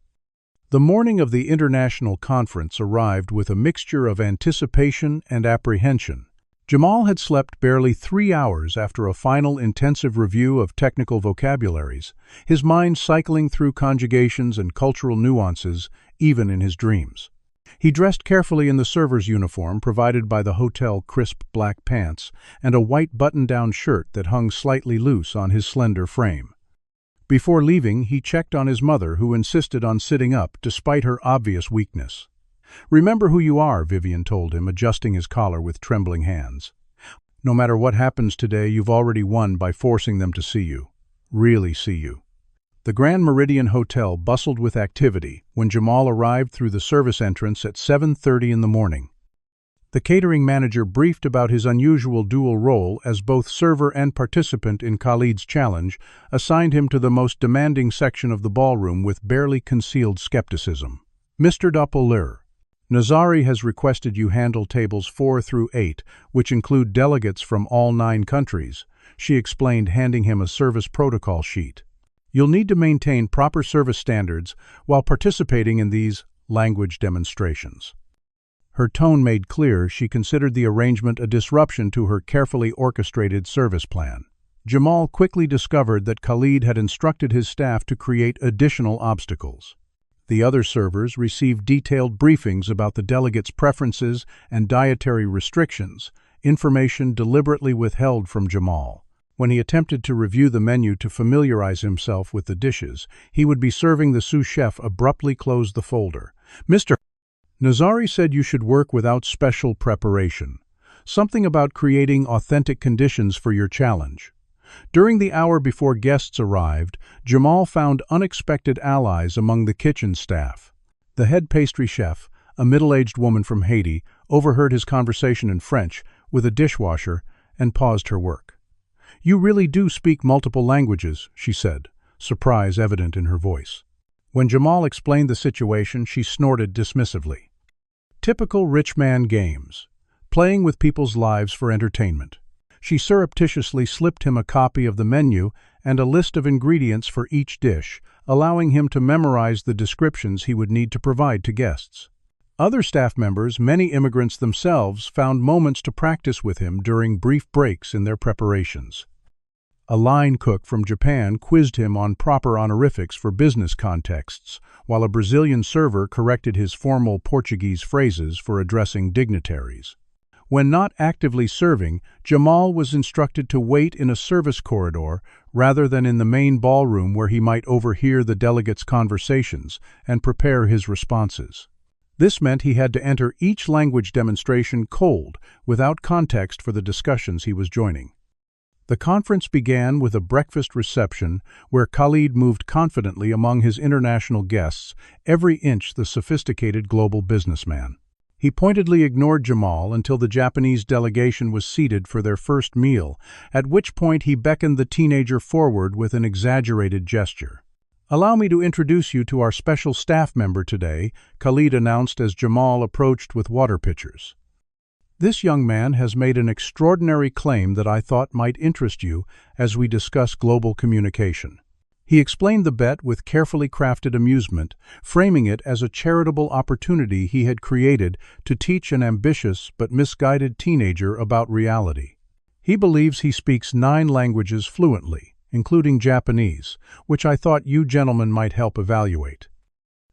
[SPEAKER 1] The morning of the international conference arrived with a mixture of anticipation and apprehension. Jamal had slept barely 3 hours after a final intensive review of technical vocabularies, his mind cycling through conjugations and cultural nuances, even in his dreams. He dressed carefully in the server's uniform provided by the hotel, crisp black pants, and a white button-down shirt that hung slightly loose on his slender frame. Before leaving, he checked on his mother, who insisted on sitting up despite her obvious weakness. "Remember who you are," Vivian told him, adjusting his collar with trembling hands. "No matter what happens today, you've already won by forcing them to see you. Really see you." The Grand Meridian Hotel bustled with activity when Jamal arrived through the service entrance at 7:30 in the morning. The catering manager briefed about his unusual dual role as both server and participant in Khalid's challenge, assigned him to the most demanding section of the ballroom with barely concealed skepticism. "Mr. Doppler, Nazari has requested you handle tables 4 through 8, which include delegates from all 9 countries," she explained, handing him a service protocol sheet. "You'll need to maintain proper service standards while participating in these language demonstrations." Her tone made clear she considered the arrangement a disruption to her carefully orchestrated service plan. Jamal quickly discovered that Khalid had instructed his staff to create additional obstacles. The other servers received detailed briefings about the delegates' preferences and dietary restrictions, information deliberately withheld from Jamal. When he attempted to review the menu to familiarize himself with the dishes he would be serving, the sous chef abruptly closed the folder. "Mr. Nazari said you should work without special preparation. Something about creating authentic conditions for your challenge. During the hour before guests arrived, Jamal found unexpected allies among the kitchen staff. The head pastry chef, a middle-aged woman from Haiti, overheard his conversation in French with a dishwasher and paused her work. "You really do speak multiple languages," she said, surprise evident in her voice. When Jamal explained the situation, she snorted dismissively. Typical rich man games. Playing with people's lives for entertainment. She surreptitiously slipped him a copy of the menu and a list of ingredients for each dish, allowing him to memorize the descriptions he would need to provide to guests. Other staff members, many immigrants themselves, found moments to practice with him during brief breaks in their preparations. A line cook from Japan quizzed him on proper honorifics for business contexts, while a Brazilian server corrected his formal Portuguese phrases for addressing dignitaries. When not actively serving, Jamal was instructed to wait in a service corridor rather than in the main ballroom where he might overhear the delegates' conversations and prepare his responses. This meant he had to enter each language demonstration cold, without context for the discussions he was joining. The conference began with a breakfast reception where Khalid moved confidently among his international guests, every inch the sophisticated global businessman. He pointedly ignored Jamal until the Japanese delegation was seated for their first meal, at which point he beckoned the teenager forward with an exaggerated gesture. "Allow me to introduce you to our special staff member today," Khalid announced as Jamal approached with water pitchers. "This young man has made an extraordinary claim that I thought might interest you as we discuss global communication." He explained the bet with carefully crafted amusement, framing it as a charitable opportunity he had created to teach an ambitious but misguided teenager about reality. He believes he speaks 9 languages fluently, including Japanese, which I thought you gentlemen might help evaluate.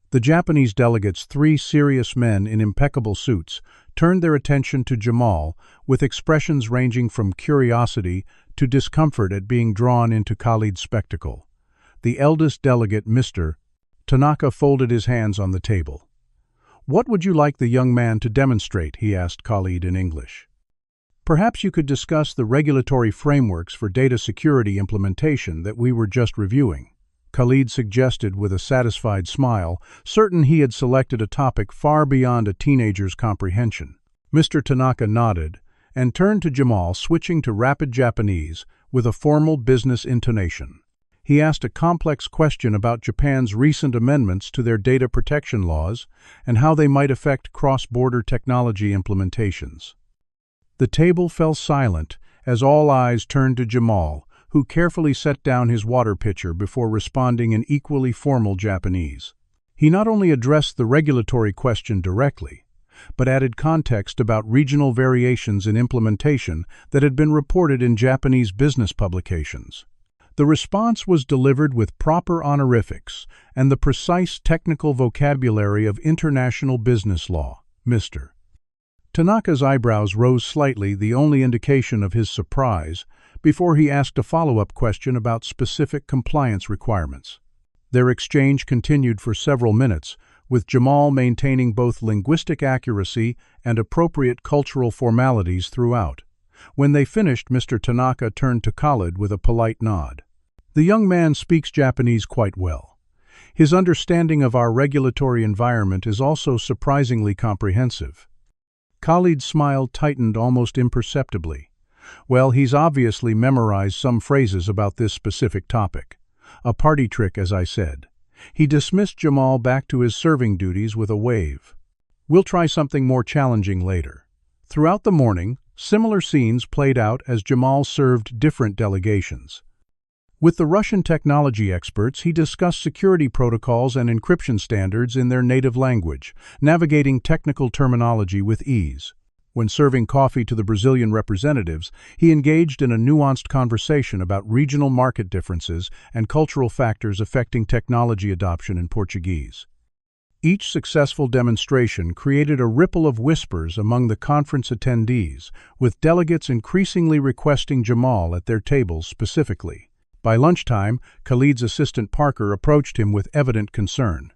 [SPEAKER 1] The Japanese delegates, 3 serious men in impeccable suits, turned their attention to Jamal with expressions ranging from curiosity to discomfort at being drawn into Khalid's spectacle. The eldest delegate, Mr. Tanaka, folded his hands on the table. "What would you like the young man to demonstrate?" he asked Khalid in English. "Perhaps you could discuss the regulatory frameworks for data security implementation that we were just reviewing," Khalid suggested with a satisfied smile, certain he had selected a topic far beyond a teenager's comprehension. Mr. Tanaka nodded and turned to Jamal, switching to rapid Japanese with a formal business intonation. He asked a complex question about Japan's recent amendments to their data protection laws and how they might affect cross-border technology implementations. The table fell silent as all eyes turned to Jamal, who carefully set down his water pitcher before responding in equally formal Japanese. He not only addressed the regulatory question directly, but added context about regional variations in implementation that had been reported in Japanese business publications. The response was delivered with proper honorifics and the precise technical vocabulary of international business law. Mr. Tanaka's eyebrows rose slightly, the only indication of his surprise, before he asked a follow-up question about specific compliance requirements. Their exchange continued for several minutes, with Jamal maintaining both linguistic accuracy and appropriate cultural formalities throughout. When they finished, Mr. Tanaka turned to Khalid with a polite nod. "The young man speaks Japanese quite well. His understanding of our regulatory environment is also surprisingly comprehensive." Khalid's smile tightened almost imperceptibly. "Well, he's obviously memorized some phrases about this specific topic. A party trick, as I said." He dismissed Jamal back to his serving duties with a wave. "We'll try something more challenging later." Throughout the morning, similar scenes played out as Jamal served different delegations. With the Russian technology experts, he discussed security protocols and encryption standards in their native language, navigating technical terminology with ease. When serving coffee to the Brazilian representatives, he engaged in a nuanced conversation about regional market differences and cultural factors affecting technology adoption in Portuguese. Each successful demonstration created a ripple of whispers among the conference attendees, with delegates increasingly requesting Jamal at their tables specifically. By lunchtime, Khalid's assistant Parker approached him with evident concern.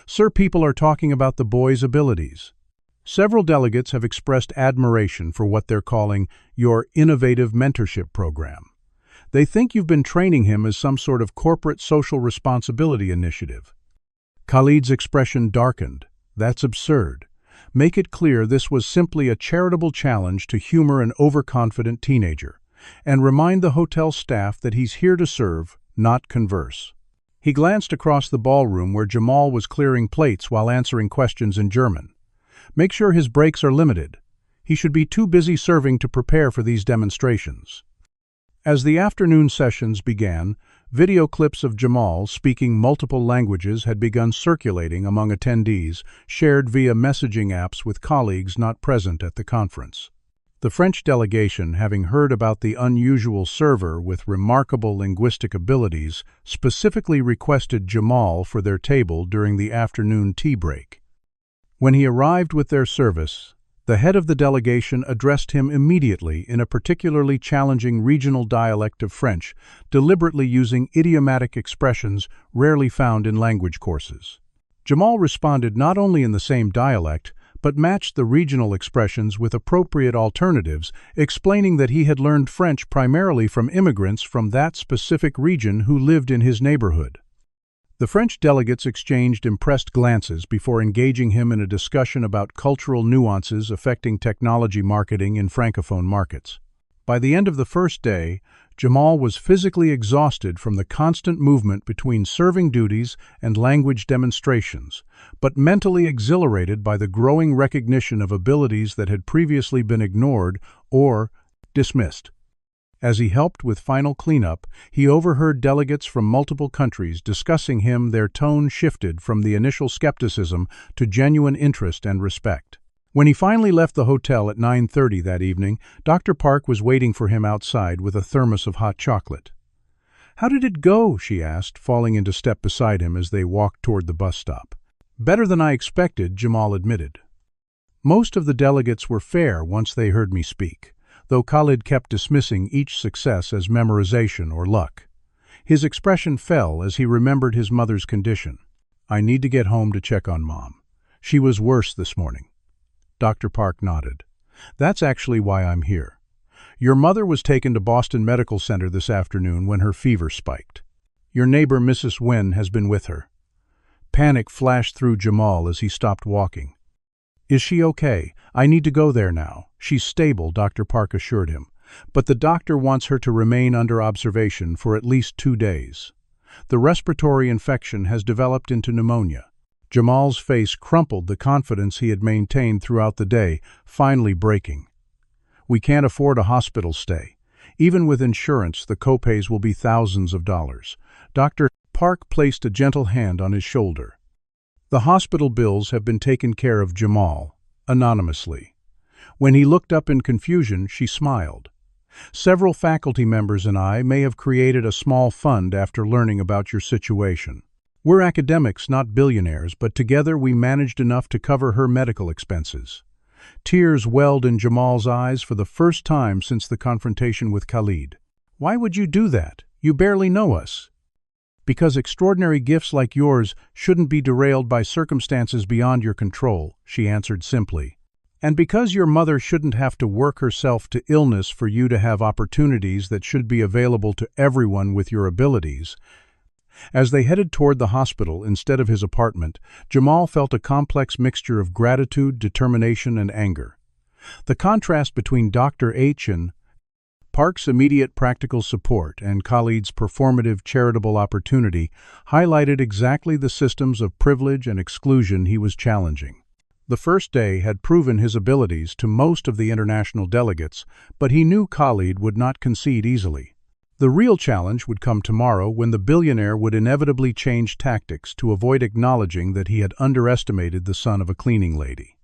[SPEAKER 1] "Sir, people are talking about the boy's abilities." Several delegates have expressed admiration for what they're calling your innovative mentorship program. They think you've been training him as some sort of corporate social responsibility initiative. Khalid's expression darkened. "That's absurd. Make it clear this was simply a charitable challenge to humor an overconfident teenager, and remind the hotel staff that he's here to serve, not converse." He glanced across the ballroom where Jamal was clearing plates while answering questions in German. "Make sure his breaks are limited. He should be too busy serving to prepare for these demonstrations." As the afternoon sessions began, video clips of Jamal speaking multiple languages had begun circulating among attendees, shared via messaging apps with colleagues not present at the conference. The French delegation, having heard about the unusual server with remarkable linguistic abilities, specifically requested Jamal for their table during the afternoon tea break. When he arrived with their service, the head of the delegation addressed him immediately in a particularly challenging regional dialect of French, deliberately using idiomatic expressions rarely found in language courses. Jamal responded not only in the same dialect, but matched the regional expressions with appropriate alternatives, explaining that he had learned French primarily from immigrants from that specific region who lived in his neighborhood. The French delegates exchanged impressed glances before engaging him in a discussion about cultural nuances affecting technology marketing in Francophone markets. By the end of the first day, Jamal was physically exhausted from the constant movement between serving duties and language demonstrations, but mentally exhilarated by the growing recognition of abilities that had previously been ignored or dismissed. As he helped with final cleanup, he overheard delegates from multiple countries discussing him. Their tone shifted from the initial skepticism to genuine interest and respect. When he finally left the hotel at 9:30 that evening, Dr. Park was waiting for him outside with a thermos of hot chocolate. "How did it go?" she asked, falling into step beside him as they walked toward the bus stop. "Better than I expected," Jamal admitted. "Most of the delegates were fair once they heard me speak, though Khalid kept dismissing each success as memorization or luck. His expression fell as he remembered his mother's condition. "I need to get home to check on Mom. She was worse this morning." Dr. Park nodded. "That's actually why I'm here. Your mother was taken to Boston Medical Center this afternoon when her fever spiked. Your neighbor, Mrs. Wen, has been with her." Panic flashed through Jamal as he stopped walking. "Is she okay? I need to go there now." "She's stable," Dr. Park assured him, "but the doctor wants her to remain under observation for at least 2 days. The respiratory infection has developed into pneumonia." Jamal's face crumpled, the confidence he had maintained throughout the day finally breaking. "We can't afford a hospital stay. Even with insurance, the copays will be thousands of dollars." Dr. Park placed a gentle hand on his shoulder. "The hospital bills have been taken care of," Jamal, anonymously. When he looked up in confusion, she smiled. "Several faculty members and I may have created a small fund after learning about your situation. We're academics, not billionaires, but together we managed enough to cover her medical expenses." Tears welled in Jamal's eyes for the first time since the confrontation with Khalid. "Why would you do that? You barely know us." "Because extraordinary gifts like yours shouldn't be derailed by circumstances beyond your control," she answered simply. "And because your mother shouldn't have to work herself to illness for you to have opportunities that should be available to everyone with your abilities." As they headed toward the hospital instead of his apartment, Jamal felt a complex mixture of gratitude, determination, and anger. The contrast between Dr. H. and Park's immediate practical support and Khalid's performative charitable opportunity highlighted exactly the systems of privilege and exclusion he was challenging. The first day had proven his abilities to most of the international delegates, but he knew Khalid would not concede easily. The real challenge would come tomorrow when the billionaire would inevitably change tactics to avoid acknowledging that he had underestimated the son of a cleaning lady.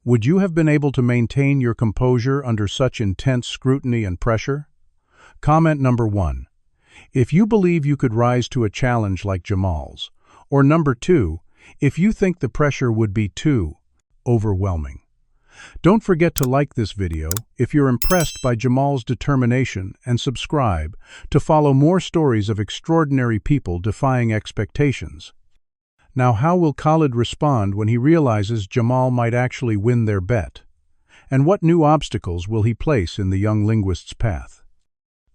[SPEAKER 1] Would you have been able to maintain your composure under such intense scrutiny and pressure? Comment number 1. If you believe you could rise to a challenge like Jamal's. Or number 2, if you think the pressure would be too overwhelming. Don't forget to like this video if you're impressed by Jamal's determination and subscribe to follow more stories of extraordinary people defying expectations. Now how will Khalid respond when he realizes Jamal might actually win their bet? And what new obstacles will he place in the young linguist's path?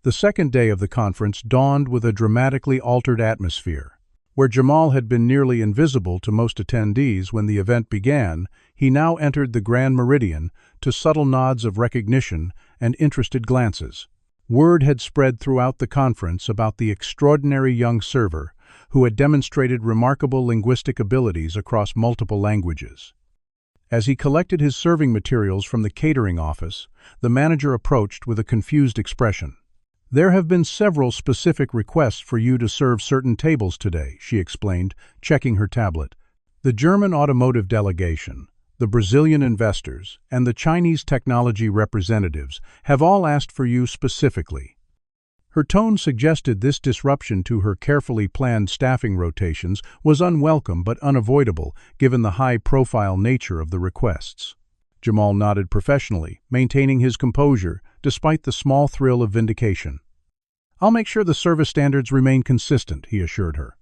[SPEAKER 1] The second day of the conference dawned with a dramatically altered atmosphere. Where Jamal had been nearly invisible to most attendees when the event began, he now entered the Grand Meridian to subtle nods of recognition and interested glances. Word had spread throughout the conference about the extraordinary young server who had demonstrated remarkable linguistic abilities across multiple languages. As he collected his serving materials from the catering office, the manager approached with a confused expression. "There have been several specific requests for you to serve certain tables today," she explained, checking her tablet. "The German automotive delegation, the Brazilian investors, and the Chinese technology representatives have all asked for you specifically." Her tone suggested this disruption to her carefully planned staffing rotations was unwelcome but unavoidable, given the high-profile nature of the requests. Jamal nodded professionally, maintaining his composure, despite the small thrill of vindication. "I'll make sure the service standards remain consistent," he assured her.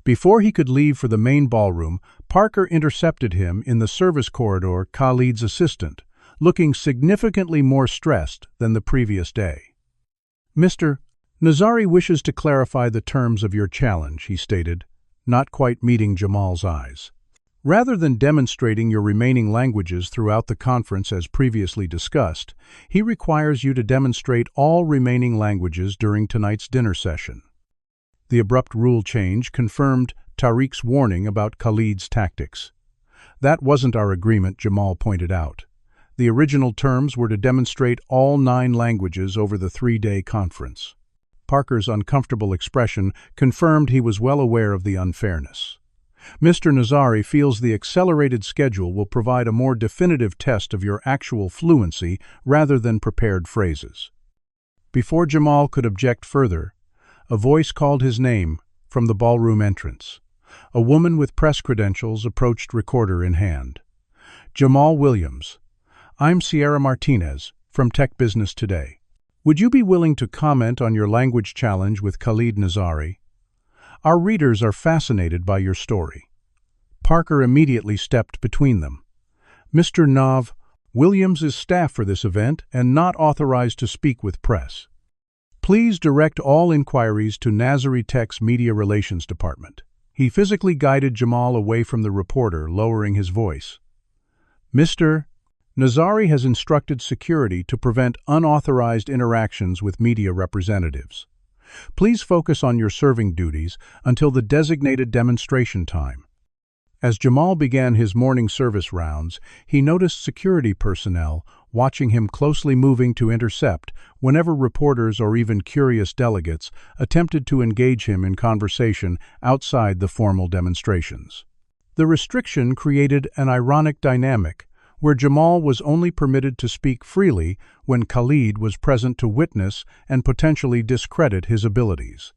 [SPEAKER 1] Before he could leave for the main ballroom, Parker intercepted him in the service corridor, Khalid's assistant, looking significantly more stressed than the previous day. "Mr. Nazari wishes to clarify the terms of your challenge," he stated, not quite meeting Jamal's eyes. "Rather than demonstrating your remaining languages throughout the conference as previously discussed, he requires you to demonstrate all remaining languages during tonight's dinner session." The abrupt rule change confirmed Tariq's warning about Khalid's tactics. "That wasn't our agreement," Jamal pointed out. "The original terms were to demonstrate all 9 languages over the 3-day conference." Parker's uncomfortable expression confirmed he was well aware of the unfairness. "Mr. Nazari feels the accelerated schedule will provide a more definitive test of your actual fluency rather than prepared phrases." Before Jamal could object further, a voice called his name from the ballroom entrance. A woman with press credentials approached, recorder in hand. "Jamal Williams, I'm Sierra Martinez from Tech Business Today. Would you be willing to comment on your language challenge with Khalid Nazari? Our readers are fascinated by your story." Parker immediately stepped between them. "Mr. Nav, Williams is staff for this event and not authorized to speak with press. Please direct all inquiries to Nazari Tech's Media Relations Department." He physically guided Jamal away from the reporter, lowering his voice. "Mr. Nazari has instructed security to prevent unauthorized interactions with media representatives. Please focus on your serving duties until the designated demonstration time." As Jamal began his morning service rounds, he noticed security personnel watching him closely, moving to intercept whenever reporters or even curious delegates attempted to engage him in conversation outside the formal demonstrations. The restriction created an ironic dynamic where Jamal was only permitted to speak freely when Khalid was present to witness and potentially discredit his abilities.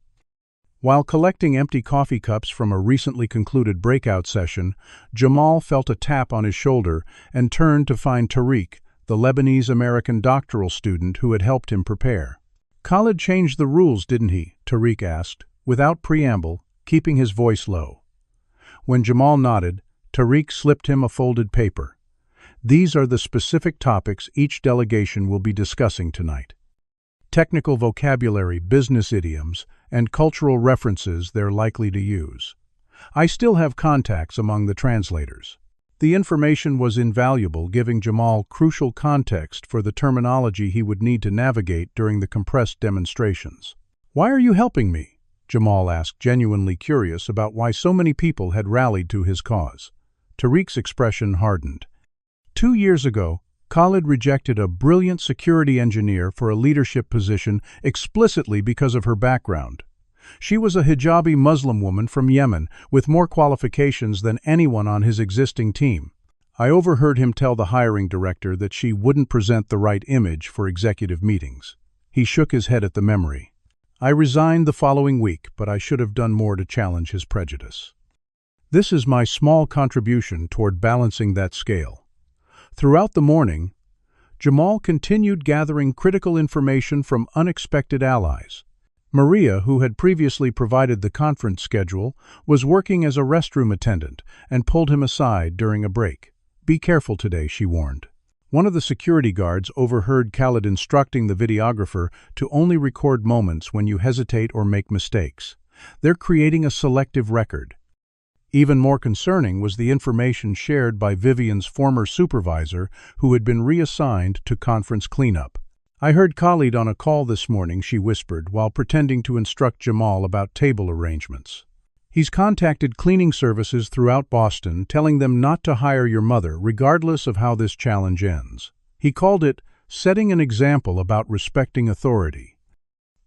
[SPEAKER 1] While collecting empty coffee cups from a recently concluded breakout session, Jamal felt a tap on his shoulder and turned to find Tariq, the Lebanese-American doctoral student who had helped him prepare. "Khalid changed the rules, didn't he?" Tariq asked, without preamble, keeping his voice low. When Jamal nodded, Tariq slipped him a folded paper. "These are the specific topics each delegation will be discussing tonight. Technical vocabulary, business idioms, and cultural references they're likely to use. I still have contacts among the translators." The information was invaluable, giving Jamal crucial context for the terminology he would need to navigate during the compressed demonstrations. "Why are you helping me?" Jamal asked, genuinely curious about why so many people had rallied to his cause. Tariq's expression hardened. 2 years ago, Khalid rejected a brilliant security engineer for a leadership position explicitly because of her background. She was a hijabi Muslim woman from Yemen with more qualifications than anyone on his existing team. I overheard him tell the hiring director that she wouldn't present the right image for executive meetings. He shook his head at the memory. I resigned the following week, but I should have done more to challenge his prejudice. This is my small contribution toward balancing that scale. Throughout the morning, Jamal continued gathering critical information from unexpected allies. Maria, who had previously provided the conference schedule, was working as a restroom attendant and pulled him aside during a break. "Be careful today," she warned. One of the security guards overheard Khalid instructing the videographer to only record moments when you hesitate or make mistakes. They're creating a selective record. Even more concerning was the information shared by Vivian's former supervisor, who had been reassigned to conference cleanup. "I heard Khalid on a call this morning," she whispered, while pretending to instruct Jamal about table arrangements. "He's contacted cleaning services throughout Boston, telling them not to hire your mother, regardless of how this challenge ends. He called it setting an example about respecting authority."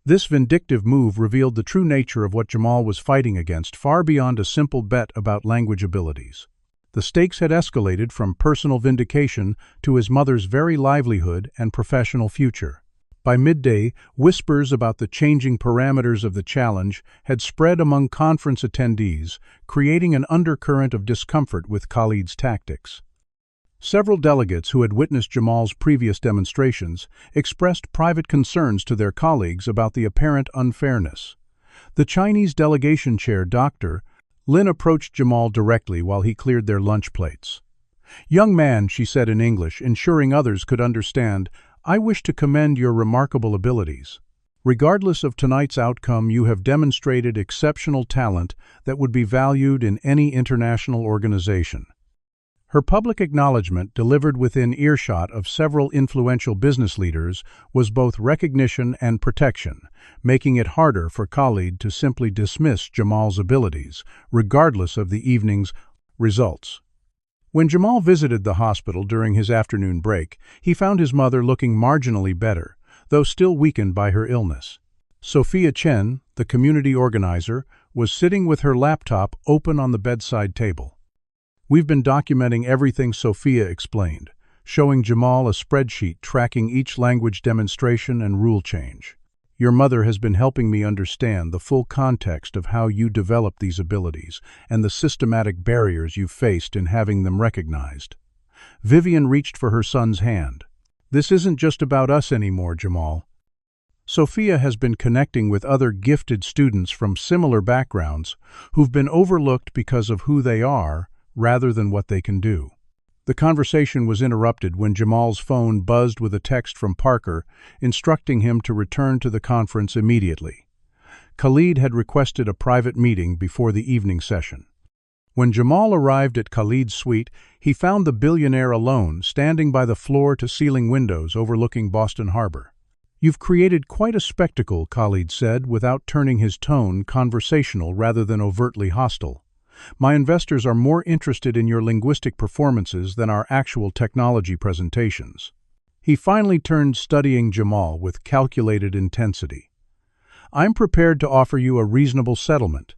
[SPEAKER 1] This vindictive move revealed the true nature of what Jamal was fighting against, far beyond a simple bet about language abilities. The stakes had escalated from personal vindication to his mother's very livelihood and professional future. By midday, whispers about the changing parameters of the challenge had spread among conference attendees, creating an undercurrent of discomfort with Khalid's tactics. Several delegates who had witnessed Jamal's previous demonstrations expressed private concerns to their colleagues about the apparent unfairness. The Chinese delegation chair, Dr. Lin, approached Jamal directly while he cleared their lunch plates. "Young man," she said in English, ensuring others could understand, "I wish to commend your remarkable abilities. Regardless of tonight's outcome, you have demonstrated exceptional talent that would be valued in any international organization." Her public acknowledgement, delivered within earshot of several influential business leaders, was both recognition and protection, making it harder for Khalid to simply dismiss Jamal's abilities, regardless of the evening's results. When Jamal visited the hospital during his afternoon break, he found his mother looking marginally better, though still weakened by her illness. Sophia Chen, the community organizer, was sitting with her laptop open on the bedside table. "We've been documenting everything," Sophia explained, showing Jamal a spreadsheet tracking each language demonstration and rule change. "Your mother has been helping me understand the full context of how you develop these abilities and the systematic barriers you've faced in having them recognized." Vivian reached for her son's hand. "This isn't just about us anymore, Jamal. Sophia has been connecting with other gifted students from similar backgrounds who've been overlooked because of who they are rather than what they can do." The conversation was interrupted when Jamal's phone buzzed with a text from Parker, instructing him to return to the conference immediately. Khalid had requested a private meeting before the evening session. When Jamal arrived at Khalid's suite, he found the billionaire alone, standing by the floor-to-ceiling windows overlooking Boston Harbor. "You've created quite a spectacle," Khalid said, without turning his tone conversational rather than overtly hostile. "My investors are more interested in your linguistic performances than our actual technology presentations." He finally turned, studying Jamal with calculated intensity. "I'm prepared to offer you a reasonable settlement.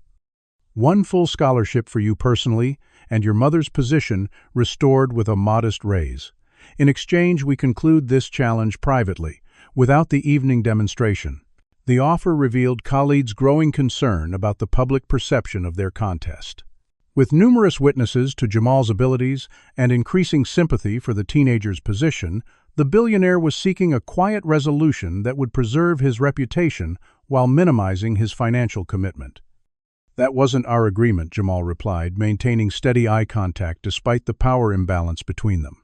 [SPEAKER 1] One full scholarship for you personally, and your mother's position restored with a modest raise. In exchange, we conclude this challenge privately, without the evening demonstration." The offer revealed Khalid's growing concern about the public perception of their contest. With numerous witnesses to Jamal's abilities and increasing sympathy for the teenager's position, the billionaire was seeking a quiet resolution that would preserve his reputation while minimizing his financial commitment. "That wasn't our agreement," Jamal replied, maintaining steady eye contact despite the power imbalance between them.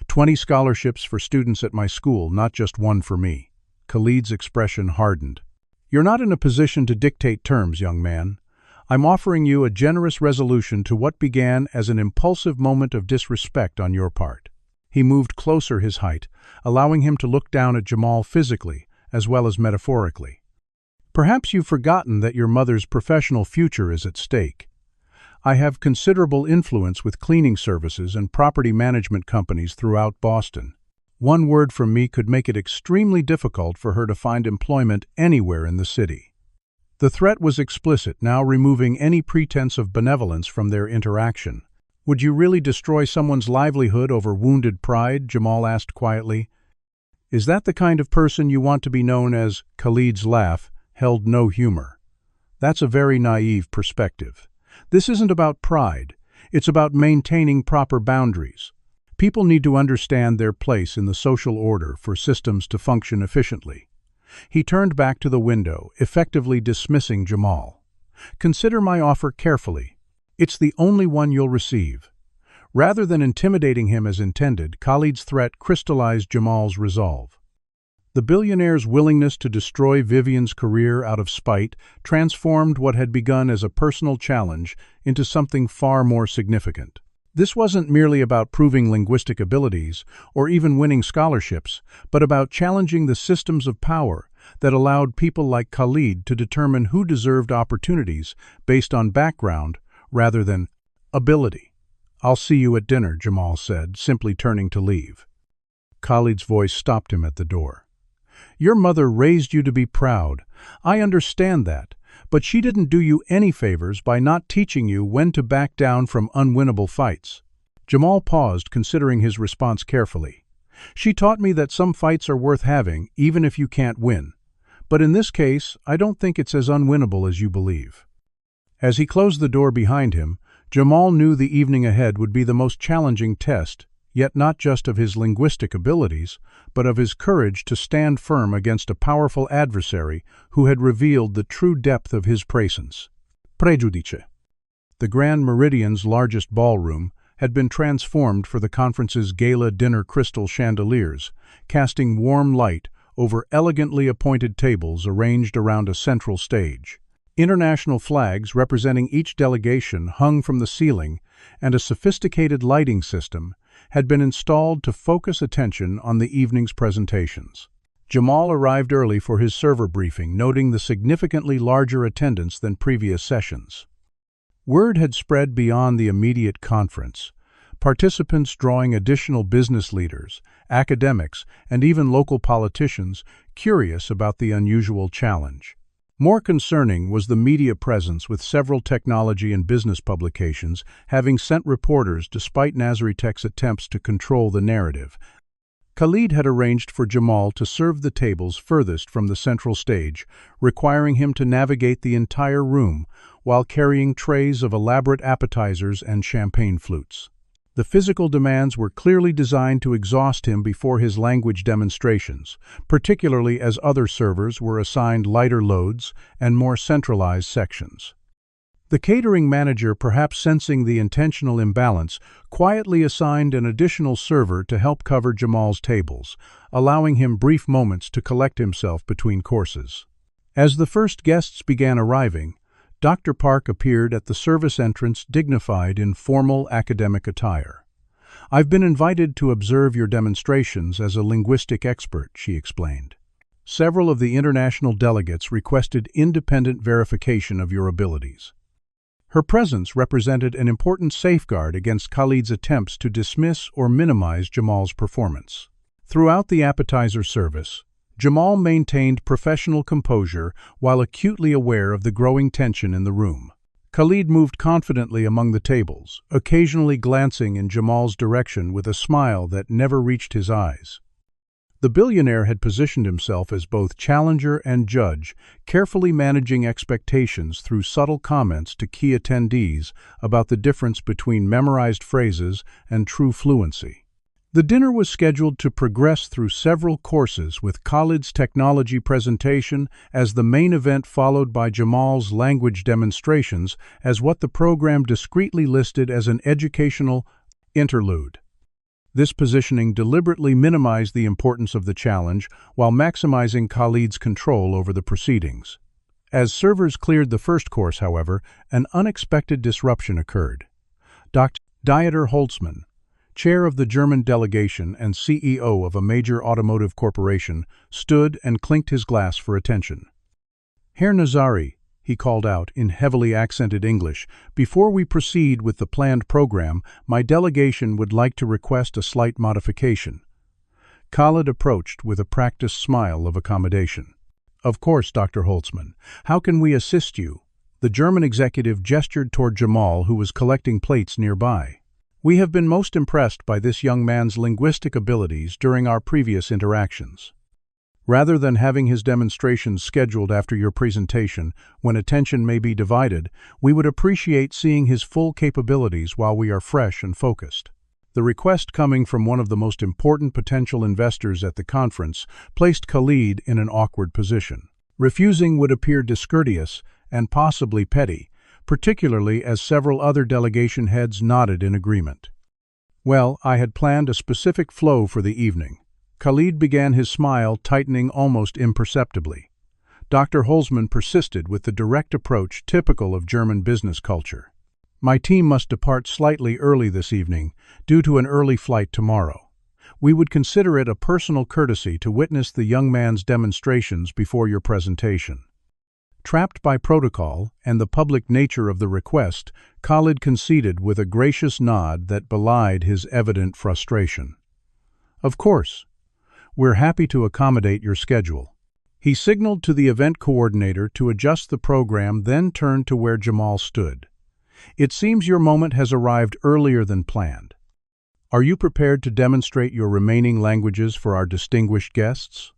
[SPEAKER 1] 20 scholarships for students at my school, not just one for me." Khalid's expression hardened. "You're not in a position to dictate terms, young man. I'm offering you a generous resolution to what began as an impulsive moment of disrespect on your part." He moved closer, his height, allowing him to look down at Jamal physically as well as metaphorically. "Perhaps you've forgotten that your mother's professional future is at stake. I have considerable influence with cleaning services and property management companies throughout Boston. One word from me could make it extremely difficult for her to find employment anywhere in the city." The threat was explicit, now removing any pretense of benevolence from their interaction. "Would you really destroy someone's livelihood over wounded pride?" Jamal asked quietly. "Is that the kind of person you want to be known as?" Khalid's laugh held no humor. "That's a very naive perspective. This isn't about pride. It's about maintaining proper boundaries. People need to understand their place in the social order for systems to function efficiently. He turned back to the window, effectively dismissing Jamal. "Consider my offer carefully. It's the only one you'll receive." Rather than intimidating him as intended, Khalid's threat crystallized Jamal's resolve. The billionaire's willingness to destroy Vivian's career out of spite transformed what had begun as a personal challenge into something far more significant. This wasn't merely about proving linguistic abilities or even winning scholarships, but about challenging the systems of power that allowed people like Khalid to determine who deserved opportunities based on background rather than ability. "I'll see you at dinner," Jamal said, simply turning to leave. Khalid's voice stopped him at the door. "Your mother raised you to be proud. I understand that, but she didn't do you any favors by not teaching you when to back down from unwinnable fights." Jamal paused, considering his response carefully. "She taught me that some fights are worth having, even if you can't win. But in this case, I don't think it's as unwinnable as you believe." As he closed the door behind him, Jamal knew the evening ahead would be the most challenging test, yet not just of his linguistic abilities, but of his courage to stand firm against a powerful adversary who had revealed the true depth of his presence. Prejudice. The Grand Meridian's largest ballroom had been transformed for the conference's gala dinner crystal chandeliers, casting warm light over elegantly appointed tables arranged around a central stage. International flags representing each delegation hung from the ceiling, and a sophisticated lighting system had been installed to focus attention on the evening's presentations. Jamal arrived early for his server briefing, noting the significantly larger attendance than previous sessions. Word had spread beyond the immediate conference, participants drawing additional business leaders, academics, and even local politicians curious about the unusual challenge. More concerning was the media presence, with several technology and business publications having sent reporters despite Nazari Tech's attempts to control the narrative. Khalid had arranged for Jamal to serve the tables furthest from the central stage, requiring him to navigate the entire room while carrying trays of elaborate appetizers and champagne flutes. The physical demands were clearly designed to exhaust him before his language demonstrations, particularly as other servers were assigned lighter loads and more centralized sections. The catering manager, perhaps sensing the intentional imbalance, quietly assigned an additional server to help cover Jamal's tables, allowing him brief moments to collect himself between courses. As the first guests began arriving, Dr. Park appeared at the service entrance, dignified in formal academic attire. "I've been invited to observe your demonstrations as a linguistic expert," she explained. "Several of the international delegates requested independent verification of your abilities." Her presence represented an important safeguard against Khalid's attempts to dismiss or minimize Jamal's performance. Throughout the appetizer service, Jamal maintained professional composure while acutely aware of the growing tension in the room. Khalid moved confidently among the tables, occasionally glancing in Jamal's direction with a smile that never reached his eyes. The billionaire had positioned himself as both challenger and judge, carefully managing expectations through subtle comments to key attendees about the difference between memorized phrases and true fluency. The dinner was scheduled to progress through several courses, with Khalid's technology presentation as the main event, followed by Jamal's language demonstrations as what the program discreetly listed as an educational interlude. This positioning deliberately minimized the importance of the challenge while maximizing Khalid's control over the proceedings. As servers cleared the first course, however, an unexpected disruption occurred. Dr. Dieter Holtzmann, chair of the German delegation and CEO of a major automotive corporation, stood and clinked his glass for attention. "Herr Nazari," he called out in heavily accented English, "before we proceed with the planned program, my delegation would like to request a slight modification." Khalid approached with a practiced smile of accommodation. "Of course, Dr. Holtzmann. How can we assist you?" The German executive gestured toward Jamal, who was collecting plates nearby. "We have been most impressed by this young man's linguistic abilities during our previous interactions. Rather than having his demonstrations scheduled after your presentation, when attention may be divided, we would appreciate seeing his full capabilities while we are fresh and focused." The request coming from one of the most important potential investors at the conference placed Khalid in an awkward position. Refusing would appear discourteous and possibly petty, particularly as several other delegation heads nodded in agreement. Well, I had planned a specific flow for the evening. Khalid began, his smile tightening almost imperceptibly. Dr. Holzman persisted with the direct approach typical of German business culture. My team must depart slightly early this evening, due to an early flight tomorrow. We would consider it a personal courtesy to witness the young man's demonstrations before your presentation. Trapped by protocol and the public nature of the request, Khalid conceded with a gracious nod that belied his evident frustration. Of course. We're happy to accommodate your schedule. He signaled to the event coordinator to adjust the program, then turned to where Jamal stood. It seems your moment has arrived earlier than planned. Are you prepared to demonstrate your remaining languages for our distinguished guests?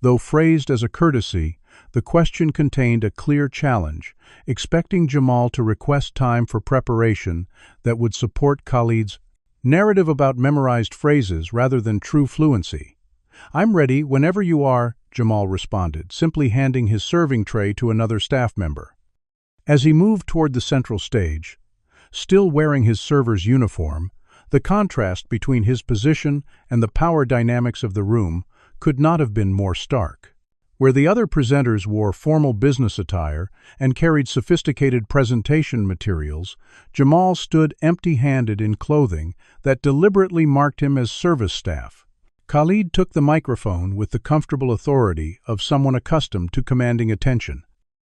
[SPEAKER 1] Though phrased as a courtesy, the question contained a clear challenge, expecting Jamal to request time for preparation that would support Khalid's narrative about memorized phrases rather than true fluency. "I'm ready whenever you are," Jamal responded, simply handing his serving tray to another staff member. As he moved toward the central stage, still wearing his server's uniform, the contrast between his position and the power dynamics of the room could not have been more stark. Where the other presenters wore formal business attire and carried sophisticated presentation materials, Jamal stood empty-handed in clothing that deliberately marked him as service staff. Khalid took the microphone with the comfortable authority of someone accustomed to commanding attention.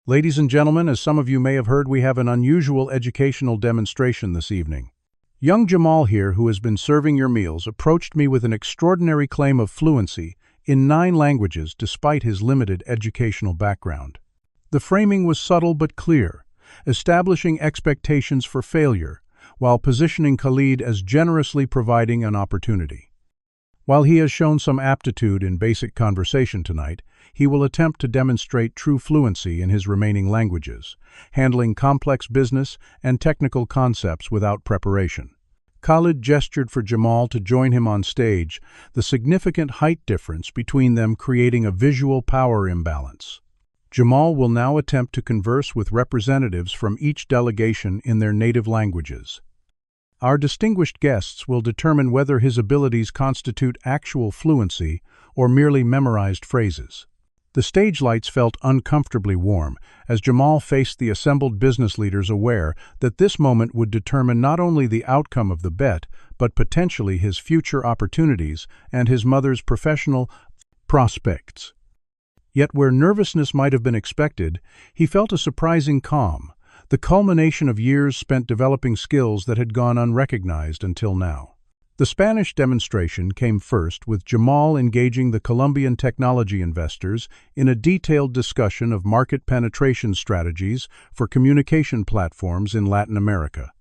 [SPEAKER 1] "Ladies and gentlemen, as some of you may have heard, we have an unusual educational demonstration this evening. Young Jamal here, who has been serving your meals, approached me with an extraordinary claim of fluency in 9 languages despite his limited educational background." The framing was subtle but clear, establishing expectations for failure, while positioning Khalid as generously providing an opportunity. While he has shown some aptitude in basic conversation tonight, he will attempt to demonstrate true fluency in his remaining languages, handling complex business and technical concepts without preparation. Khalid gestured for Jamal to join him on stage, the significant height difference between them creating a visual power imbalance. Jamal will now attempt to converse with representatives from each delegation in their native languages. Our distinguished guests will determine whether his abilities constitute actual fluency or merely memorized phrases. The stage lights felt uncomfortably warm as Jamal faced the assembled business leaders, aware that this moment would determine not only the outcome of the bet, but potentially his future opportunities and his mother's professional prospects. Yet where nervousness might have been expected, he felt a surprising calm, the culmination of years spent developing skills that had gone unrecognized until now. The Spanish demonstration came first, with Jamal engaging the Colombian technology investors in a detailed discussion of market penetration strategies for communication platforms in Latin America.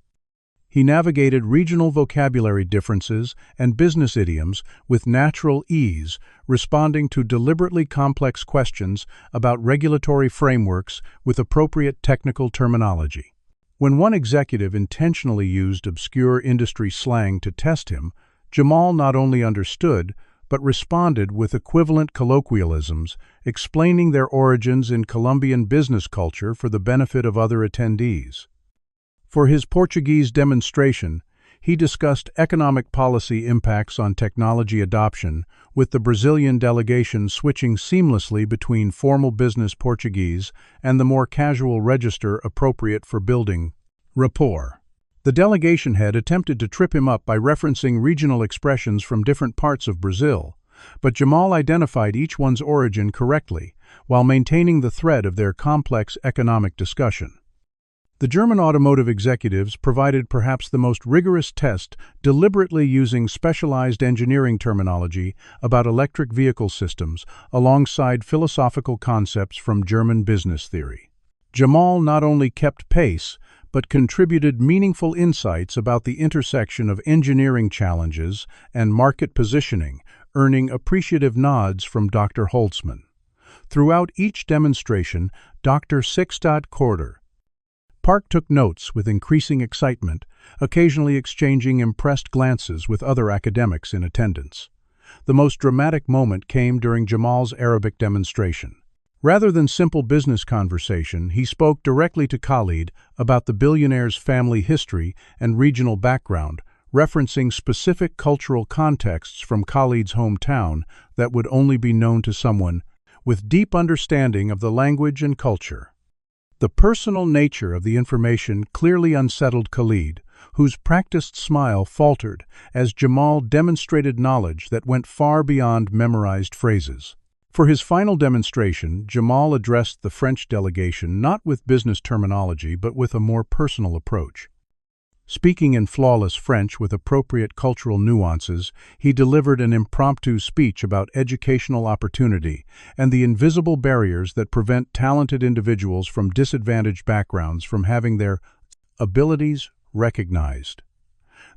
[SPEAKER 1] He navigated regional vocabulary differences and business idioms with natural ease, responding to deliberately complex questions about regulatory frameworks with appropriate technical terminology. When one executive intentionally used obscure industry slang to test him, Jamal not only understood, but responded with equivalent colloquialisms, explaining their origins in Colombian business culture for the benefit of other attendees. For his Portuguese demonstration, he discussed economic policy impacts on technology adoption, with the Brazilian delegation switching seamlessly between formal business Portuguese and the more casual register appropriate for building rapport. The delegation head attempted to trip him up by referencing regional expressions from different parts of Brazil, but Jamal identified each one's origin correctly, while maintaining the thread of their complex economic discussion. The German automotive executives provided perhaps the most rigorous test, deliberately using specialized engineering terminology about electric vehicle systems alongside philosophical concepts from German business theory. Jamal not only kept pace, but contributed meaningful insights about the intersection of engineering challenges and market positioning, earning appreciative nods from Dr. Holzman. Throughout each demonstration, Dr. Korder Park took notes with increasing excitement, occasionally exchanging impressed glances with other academics in attendance. The most dramatic moment came during Jamal's Arabic demonstration. Rather than simple business conversation, he spoke directly to Khalid about the billionaire's family history and regional background, referencing specific cultural contexts from Khalid's hometown that would only be known to someone with deep understanding of the language and culture. The personal nature of the information clearly unsettled Khalid, whose practiced smile faltered as Jamal demonstrated knowledge that went far beyond memorized phrases. For his final demonstration, Jamal addressed the French delegation not with business terminology but with a more personal approach. Speaking in flawless French with appropriate cultural nuances, he delivered an impromptu speech about educational opportunity and the invisible barriers that prevent talented individuals from disadvantaged backgrounds from having their abilities recognized.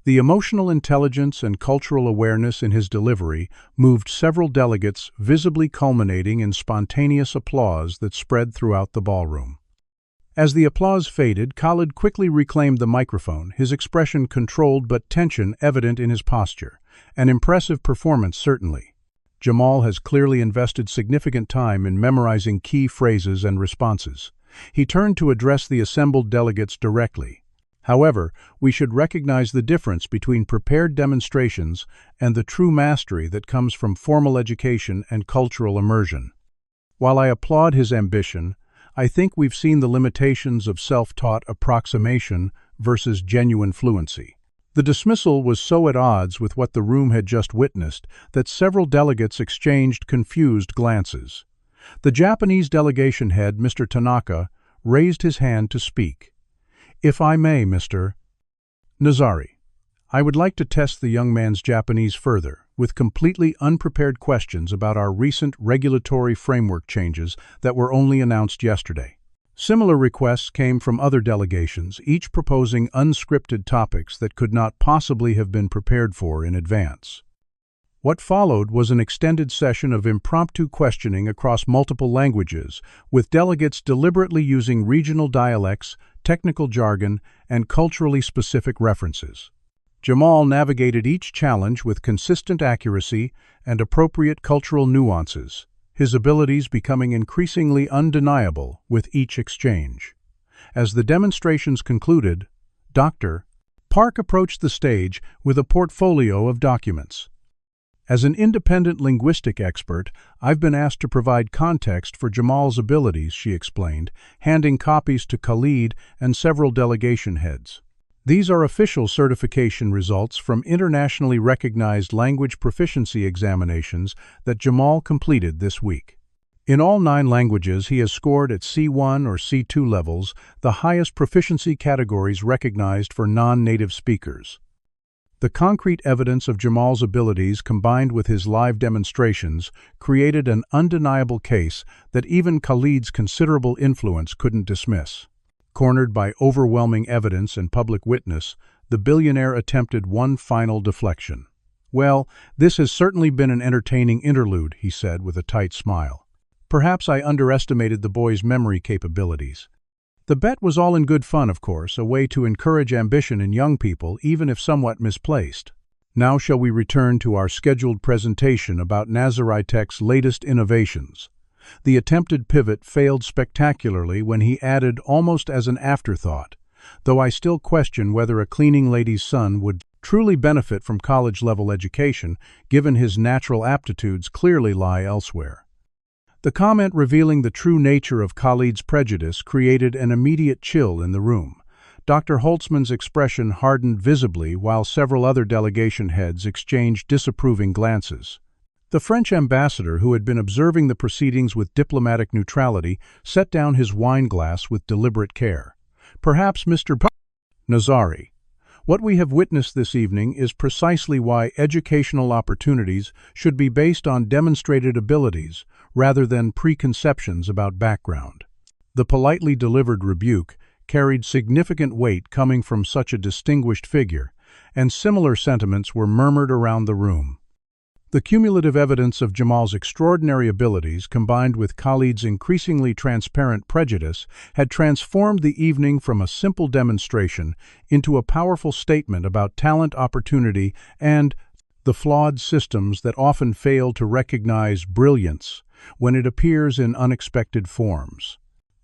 [SPEAKER 1] The emotional intelligence and cultural awareness in his delivery moved several delegates, visibly culminating in spontaneous applause that spread throughout the ballroom. As the applause faded, Khalid quickly reclaimed the microphone, his expression controlled but tension evident in his posture. An impressive performance, certainly. Jamal has clearly invested significant time in memorizing key phrases and responses. He turned to address the assembled delegates directly. However, we should recognize the difference between prepared demonstrations and the true mastery that comes from formal education and cultural immersion. While I applaud his ambition, I think we've seen the limitations of self-taught approximation versus genuine fluency. The dismissal was so at odds with what the room had just witnessed that several delegates exchanged confused glances. The Japanese delegation head, Mr. Tanaka, raised his hand to speak. "If I may, Mr. Nazari, I would like to test the young man's Japanese further, with completely unprepared questions about our recent regulatory framework changes that were only announced yesterday." Similar requests came from other delegations, each proposing unscripted topics that could not possibly have been prepared for in advance. What followed was an extended session of impromptu questioning across multiple languages, with delegates deliberately using regional dialects, technical jargon, and culturally specific references. Jamal navigated each challenge with consistent accuracy and appropriate cultural nuances, his abilities becoming increasingly undeniable with each exchange. As the demonstrations concluded, Dr. Park approached the stage with a portfolio of documents. As an independent linguistic expert, I've been asked to provide context for Jamal's abilities, she explained, handing copies to Khalid and several delegation heads. These are official certification results from internationally recognized language proficiency examinations that Jamal completed this week. In all 9 languages, he has scored at C1 or C2 levels, the highest proficiency categories recognized for non-native speakers. The concrete evidence of Jamal's abilities combined with his live demonstrations created an undeniable case that even Khalid's considerable influence couldn't dismiss. Cornered by overwhelming evidence and public witness, the billionaire attempted one final deflection. "Well, this has certainly been an entertaining interlude," he said with a tight smile. "Perhaps I underestimated the boy's memory capabilities. The bet was all in good fun, of course, a way to encourage ambition in young people, even if somewhat misplaced. Now shall we return to our scheduled presentation about Nazari Tech's latest innovations." The attempted pivot failed spectacularly when he added almost as an afterthought, "Though I still question whether a cleaning lady's son would truly benefit from college-level education, given his natural aptitudes clearly lie elsewhere." The comment revealing the true nature of Khalid's prejudice created an immediate chill in the room. Dr. Holtzman's expression hardened visibly while several other delegation heads exchanged disapproving glances. The French ambassador, who had been observing the proceedings with diplomatic neutrality, set down his wine glass with deliberate care. "Perhaps, Mr. Nazari, what we have witnessed this evening is precisely why educational opportunities should be based on demonstrated abilities rather than preconceptions about background." The politely delivered rebuke carried significant weight coming from such a distinguished figure, and similar sentiments were murmured around the room. The cumulative evidence of Jamal's extraordinary abilities, combined with Khalid's increasingly transparent prejudice, had transformed the evening from a simple demonstration into a powerful statement about talent, opportunity, and the flawed systems that often fail to recognize brilliance when it appears in unexpected forms.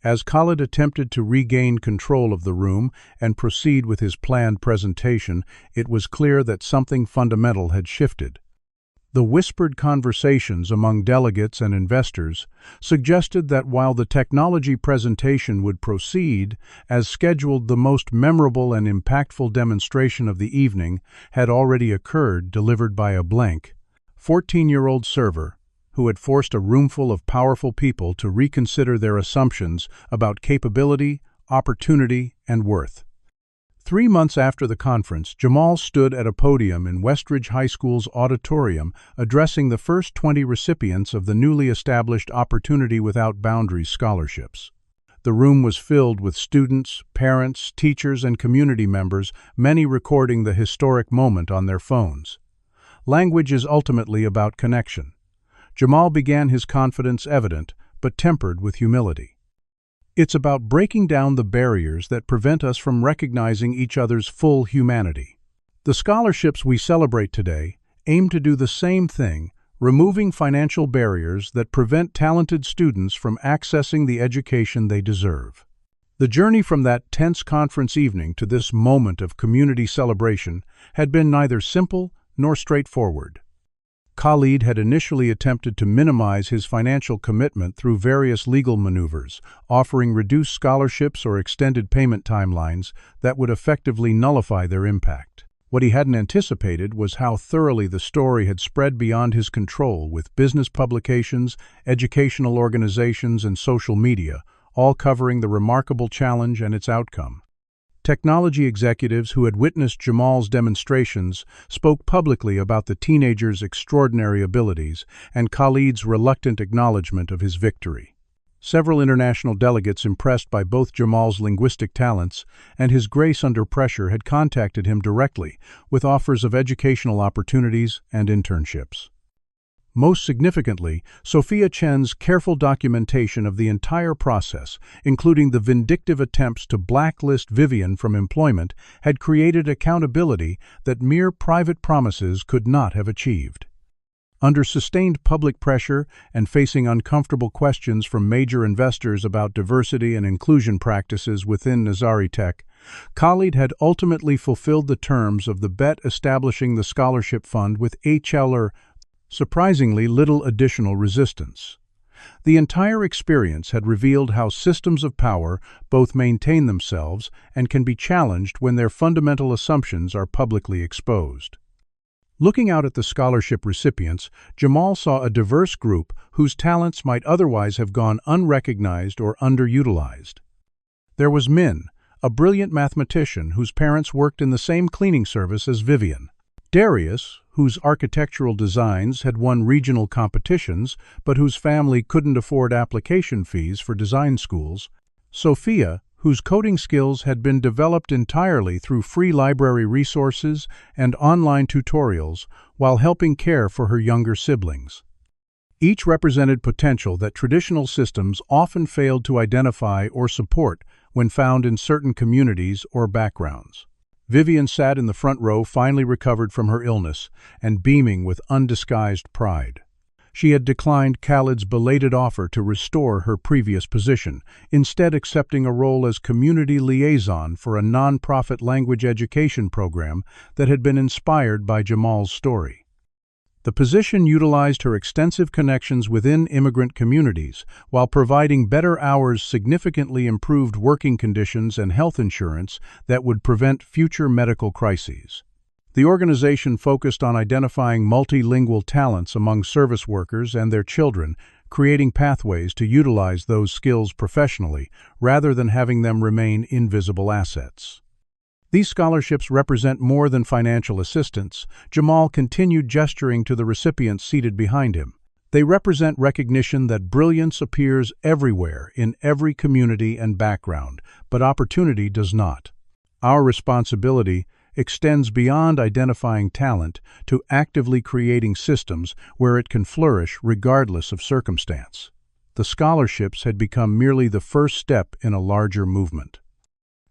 [SPEAKER 1] As Khalid attempted to regain control of the room and proceed with his planned presentation, it was clear that something fundamental had shifted. The whispered conversations among delegates and investors suggested that while the technology presentation would proceed as scheduled, the most memorable and impactful demonstration of the evening had already occurred, delivered by a blank, 14-year-old server who had forced a roomful of powerful people to reconsider their assumptions about capability, opportunity, and worth. 3 months after the conference, Jamal stood at a podium in Westridge High School's auditorium addressing the first 20 recipients of the newly established Opportunity Without Boundaries scholarships. The room was filled with students, parents, teachers, and community members, many recording the historic moment on their phones. Language is ultimately about connection. Jamal began his confidence evident, but tempered with humility. It's about breaking down the barriers that prevent us from recognizing each other's full humanity. The scholarships we celebrate today aim to do the same thing, removing financial barriers that prevent talented students from accessing the education they deserve. The journey from that tense conference evening to this moment of community celebration had been neither simple nor straightforward. Khalid had initially attempted to minimize his financial commitment through various legal maneuvers, offering reduced scholarships or extended payment timelines that would effectively nullify their impact. What he hadn't anticipated was how thoroughly the story had spread beyond his control, with business publications, educational organizations, and social media, all covering the remarkable challenge and its outcome. Technology executives who had witnessed Jamal's demonstrations spoke publicly about the teenager's extraordinary abilities and Khalid's reluctant acknowledgement of his victory. Several international delegates, impressed by both Jamal's linguistic talents and his grace under pressure, had contacted him directly with offers of educational opportunities and internships. Most significantly, Sophia Chen's careful documentation of the entire process, including the vindictive attempts to blacklist Vivian from employment, had created accountability that mere private promises could not have achieved. Under sustained public pressure and facing uncomfortable questions from major investors about diversity and inclusion practices within Nazari Tech, Khalid had ultimately fulfilled the terms of the bet, establishing the scholarship fund with surprisingly little additional resistance. The entire experience had revealed how systems of power both maintain themselves and can be challenged when their fundamental assumptions are publicly exposed. Looking out at the scholarship recipients, Jamal saw a diverse group whose talents might otherwise have gone unrecognized or underutilized. There was Min, a brilliant mathematician whose parents worked in the same cleaning service as Vivian. Darius, whose architectural designs had won regional competitions but whose family couldn't afford application fees for design schools. Sophia, whose coding skills had been developed entirely through free library resources and online tutorials while helping care for her younger siblings. Each represented potential that traditional systems often failed to identify or support when found in certain communities or backgrounds. Vivian sat in the front row, finally recovered from her illness, and beaming with undisguised pride. She had declined Khalid's belated offer to restore her previous position, instead accepting a role as community liaison for a non-profit language education program that had been inspired by Jamal's story. The position utilized her extensive connections within immigrant communities, while providing better hours, significantly improved working conditions, and health insurance that would prevent future medical crises. The organization focused on identifying multilingual talents among service workers and their children, creating pathways to utilize those skills professionally, rather than having them remain invisible assets. These scholarships represent more than financial assistance. Jamal continued gesturing to the recipients seated behind him. They represent recognition that brilliance appears everywhere, in every community and background, but opportunity does not. Our responsibility extends beyond identifying talent to actively creating systems where it can flourish regardless of circumstance. The scholarships had become merely the first step in a larger movement.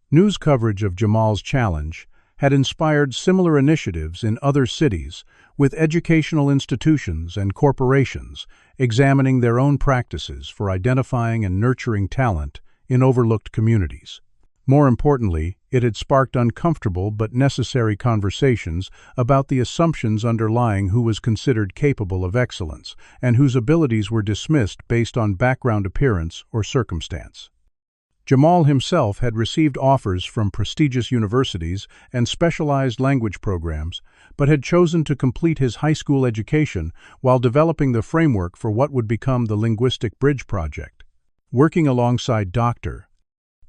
[SPEAKER 1] News coverage of Jamal's challenge had inspired similar initiatives in other cities, with educational institutions and corporations examining their own practices for identifying and nurturing talent in overlooked communities. More importantly, it had sparked uncomfortable but necessary conversations about the assumptions underlying who was considered capable of excellence and whose abilities were dismissed based on background appearance or circumstance. Jamal himself had received offers from prestigious universities and specialized language programs, but had chosen to complete his high school education while developing the framework for what would become the Linguistic Bridge Project. Working alongside Dr.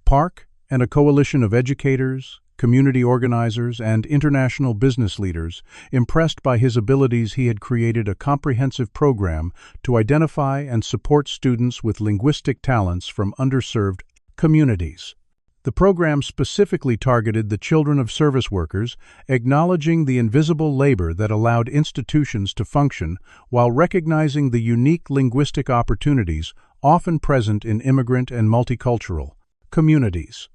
[SPEAKER 1] Park and a coalition of educators, community organizers, and international business leaders, impressed by his abilities, he had created a comprehensive program to identify and support students with linguistic talents from underserved communities. The program specifically targeted the children of service workers, acknowledging the invisible labor that allowed institutions to function while recognizing the unique linguistic opportunities often present in immigrant and multicultural communities.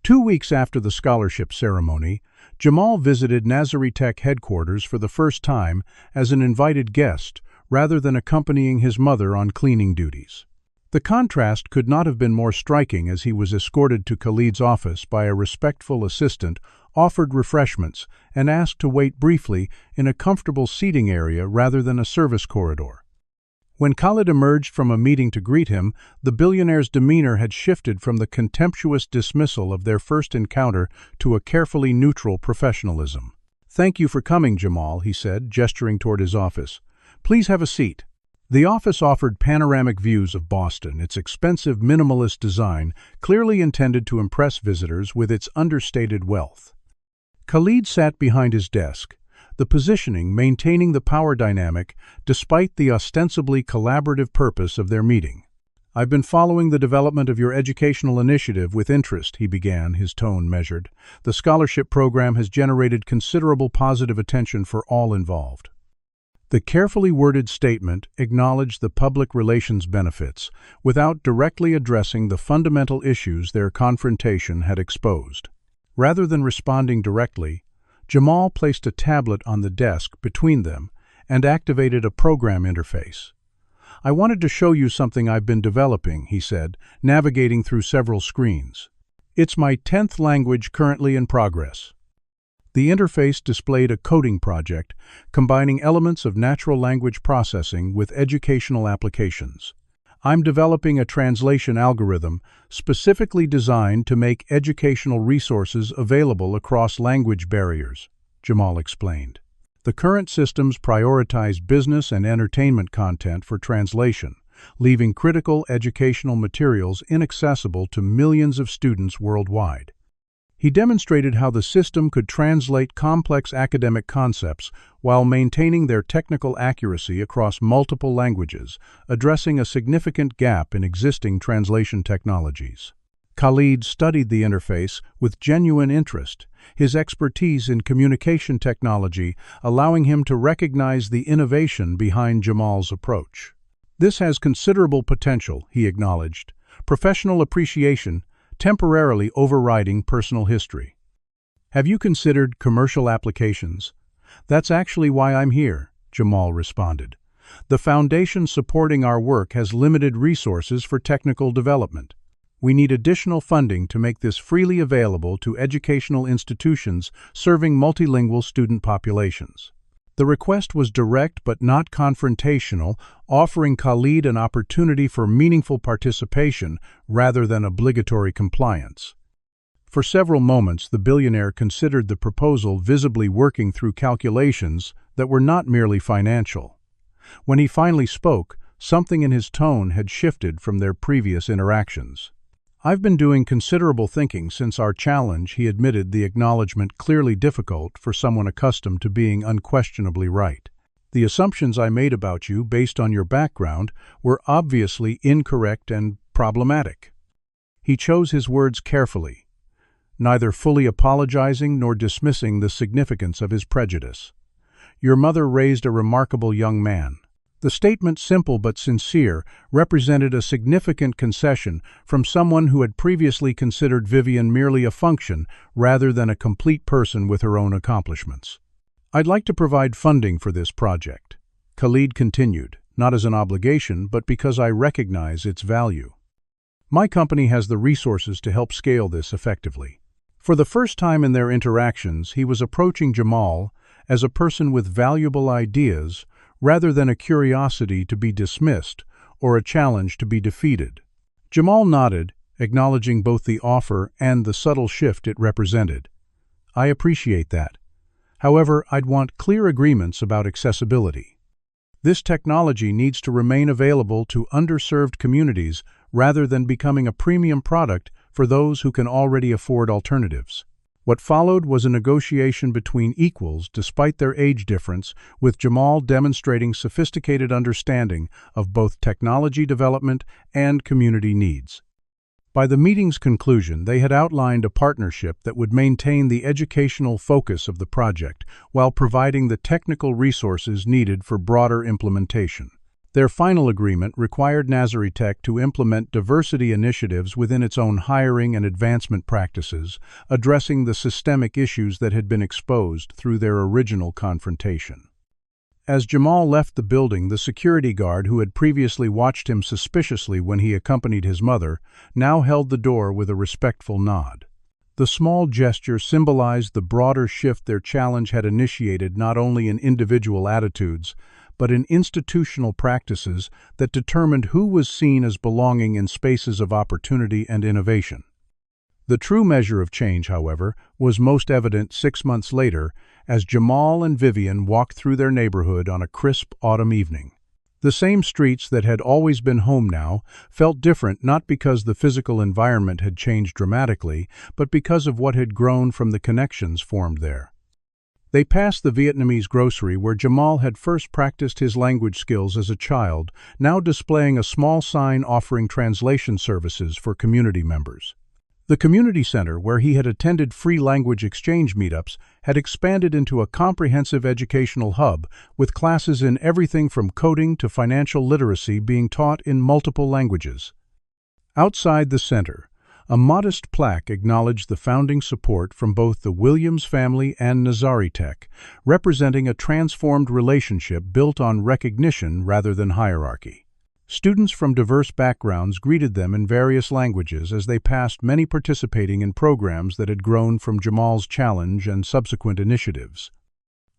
[SPEAKER 1] 2 weeks after the scholarship ceremony, Jamal visited Nazari Tech headquarters for the first time as an invited guest rather than accompanying his mother on cleaning duties. The contrast could not have been more striking as he was escorted to Khalid's office by a respectful assistant, offered refreshments, and asked to wait briefly in a comfortable seating area rather than a service corridor. When Khalid emerged from a meeting to greet him, the billionaire's demeanor had shifted from the contemptuous dismissal of their first encounter to a carefully neutral professionalism. "Thank you for coming, Jamal," he said, gesturing toward his office. "Please have a seat." The office offered panoramic views of Boston, its expensive minimalist design clearly intended to impress visitors with its understated wealth. Khalid sat behind his desk, the positioning maintaining the power dynamic despite the ostensibly collaborative purpose of their meeting. "I've been following the development of your educational initiative with interest," he began, his tone measured. "The scholarship program has generated considerable positive attention for all involved." The carefully worded statement acknowledged the public relations benefits without directly addressing the fundamental issues their confrontation had exposed. Rather than responding directly, Jamal placed a tablet on the desk between them and activated a program interface. "I wanted to show you something I've been developing," he said, navigating through several screens. "It's my 10th language currently in progress." The interface displayed a coding project combining elements of natural language processing with educational applications. "I'm developing a translation algorithm specifically designed to make educational resources available across language barriers," Jamal explained. "The current systems prioritize business and entertainment content for translation, leaving critical educational materials inaccessible to millions of students worldwide." He demonstrated how the system could translate complex academic concepts while maintaining their technical accuracy across multiple languages, addressing a significant gap in existing translation technologies. Khalid studied the interface with genuine interest, his expertise in communication technology allowing him to recognize the innovation behind Jamal's approach. "This has considerable potential," he acknowledged. "Professional appreciation temporarily overriding personal history." "Have you considered commercial applications?" "That's actually why I'm here," Jamal responded. "The foundation supporting our work has limited resources for technical development. We need additional funding to make this freely available to educational institutions serving multilingual student populations." The request was direct but not confrontational, offering Khalid an opportunity for meaningful participation rather than obligatory compliance. For several moments, the billionaire considered the proposal, visibly working through calculations that were not merely financial. When he finally spoke, something in his tone had shifted from their previous interactions. "I've been doing considerable thinking since our challenge," he admitted, the acknowledgement clearly difficult for someone accustomed to being unquestionably right. "The assumptions I made about you based on your background were obviously incorrect and problematic." He chose his words carefully. neither fully apologizing nor dismissing the significance of his prejudice. "Your mother raised a remarkable young man." The statement, simple but sincere, represented a significant concession from someone who had previously considered Vivian merely a function rather than a complete person with her own accomplishments. "I'd like to provide funding for this project," Khalid continued, "not as an obligation, but because I recognize its value. My company has the resources to help scale this effectively." For the first time in their interactions, he was approaching Jamal as a person with valuable ideas rather than a curiosity to be dismissed or a challenge to be defeated. Jamal nodded, acknowledging both the offer and the subtle shift it represented. "I appreciate that. However, I'd want clear agreements about accessibility. This technology needs to remain available to underserved communities rather than becoming a premium product for those who can already afford alternatives." What followed was a negotiation between equals despite their age difference, with Jamal demonstrating sophisticated understanding of both technology development and community needs. By the meeting's conclusion, they had outlined a partnership that would maintain the educational focus of the project while providing the technical resources needed for broader implementation. Their final agreement required Nazari Tech to implement diversity initiatives within its own hiring and advancement practices, addressing the systemic issues that had been exposed through their original confrontation. As Jamal left the building, the security guard who had previously watched him suspiciously when he accompanied his mother now held the door with a respectful nod. The small gesture symbolized the broader shift their challenge had initiated, not only in individual attitudes, but in institutional practices that determined who was seen as belonging in spaces of opportunity and innovation. The true measure of change, however, was most evident 6 months later as Jamal and Vivian walked through their neighborhood on a crisp autumn evening. The same streets that had always been home now felt different, not because the physical environment had changed dramatically, but because of what had grown from the connections formed there. They passed the Vietnamese grocery where Jamal had first practiced his language skills as a child, now displaying a small sign offering translation services for community members. The community center, where he had attended free language exchange meetups, had expanded into a comprehensive educational hub, with classes in everything from coding to financial literacy being taught in multiple languages. Outside the center, a modest plaque acknowledged the founding support from both the Williams family and Nazari Tech, representing a transformed relationship built on recognition rather than hierarchy. Students from diverse backgrounds greeted them in various languages as they passed, many participating in programs that had grown from Jamal's challenge and subsequent initiatives.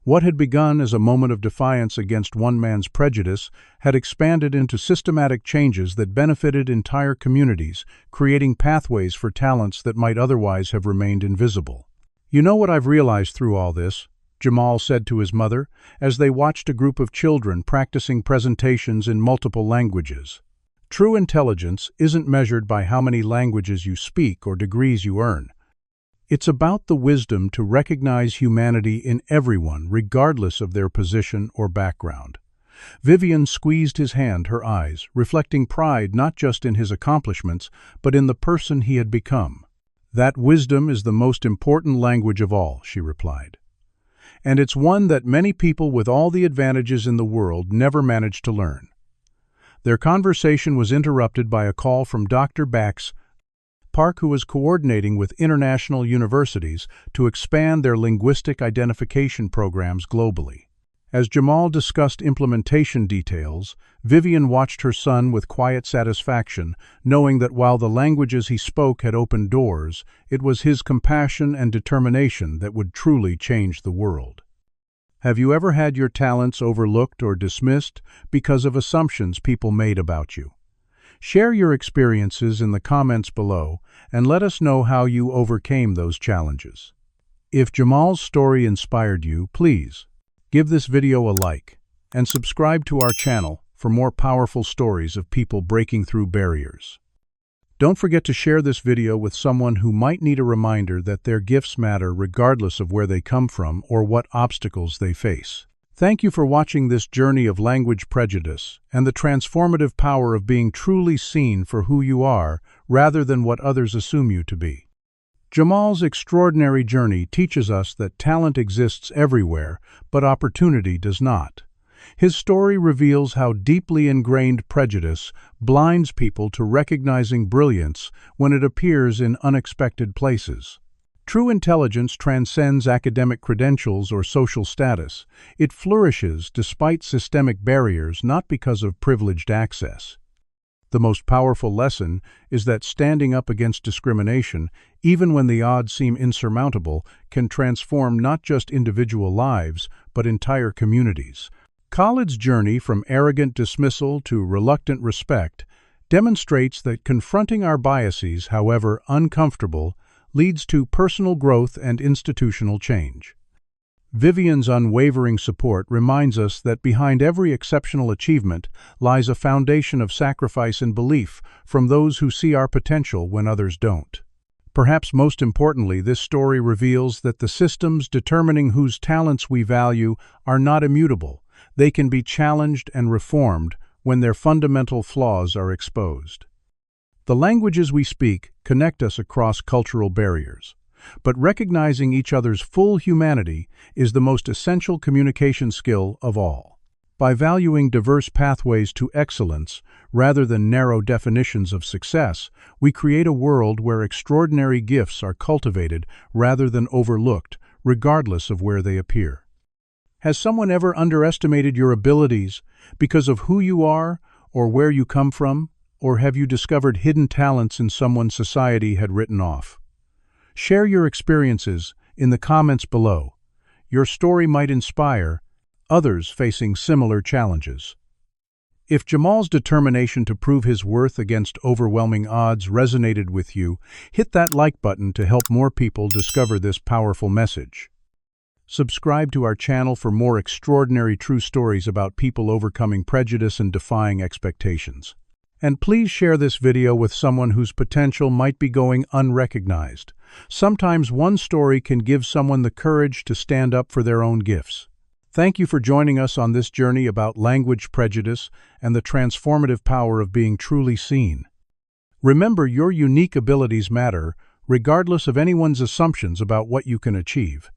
[SPEAKER 1] What had begun as a moment of defiance against one man's prejudice had expanded into systematic changes that benefited entire communities, creating pathways for talents that might otherwise have remained invisible. "You know what I've realized through all this?" Jamal said to his mother, as they watched a group of children practicing presentations in multiple languages. "True intelligence isn't measured by how many languages you speak or degrees you earn. It's about the wisdom to recognize humanity in everyone, regardless of their position or background." Vivian squeezed his hand, her eyes reflecting pride not just in his accomplishments, but in the person he had become. "That wisdom is the most important language of all," she replied. "And it's one that many people with all the advantages in the world never manage to learn." Their conversation was interrupted by a call from Dr. Park, who was coordinating with international universities to expand their linguistic identification programs globally. As Jamal discussed implementation details, Vivian watched her son with quiet satisfaction, knowing that while the languages he spoke had opened doors, it was his compassion and determination that would truly change the world. Have you ever had your talents overlooked or dismissed because of assumptions people made about you? Share your experiences in the comments below and let us know how you overcame those challenges. If Jamal's story inspired you, please give this video a like and subscribe to our channel for more powerful stories of people breaking through barriers. Don't forget to share this video with someone who might need a reminder that their gifts matter regardless of where they come from or what obstacles they face. Thank you for watching this journey of language prejudice and the transformative power of being truly seen for who you are rather than what others assume you to be. Jamal's extraordinary journey teaches us that talent exists everywhere, but opportunity does not. His story reveals how deeply ingrained prejudice blinds people to recognizing brilliance when it appears in unexpected places. True intelligence transcends academic credentials or social status. It flourishes despite systemic barriers, not because of privileged access. The most powerful lesson is that standing up against discrimination, even when the odds seem insurmountable, can transform not just individual lives, but entire communities. Khalid's journey from arrogant dismissal to reluctant respect demonstrates that confronting our biases, however uncomfortable, leads to personal growth and institutional change. Vivian's unwavering support reminds us that behind every exceptional achievement lies a foundation of sacrifice and belief from those who see our potential when others don't. Perhaps most importantly, this story reveals that the systems determining whose talents we value are not immutable. They can be challenged and reformed when their fundamental flaws are exposed. The languages we speak connect us across cultural barriers. But recognizing each other's full humanity is the most essential communication skill of all. By valuing diverse pathways to excellence rather than narrow definitions of success, we create a world where extraordinary gifts are cultivated rather than overlooked, regardless of where they appear. Has someone ever underestimated your abilities because of who you are or where you come from? Or have you discovered hidden talents in someone society had written off? Share your experiences in the comments below. Your story might inspire others facing similar challenges. If Jamal's determination to prove his worth against overwhelming odds resonated with you, hit that like button to help more people discover this powerful message. Subscribe to our channel for more extraordinary true stories about people overcoming prejudice and defying expectations. And please share this video with someone whose potential might be going unrecognized. Sometimes one story can give someone the courage to stand up for their own gifts. Thank you for joining us on this journey about language prejudice and the transformative power of being truly seen. Remember, your unique abilities matter, regardless of anyone's assumptions about what you can achieve.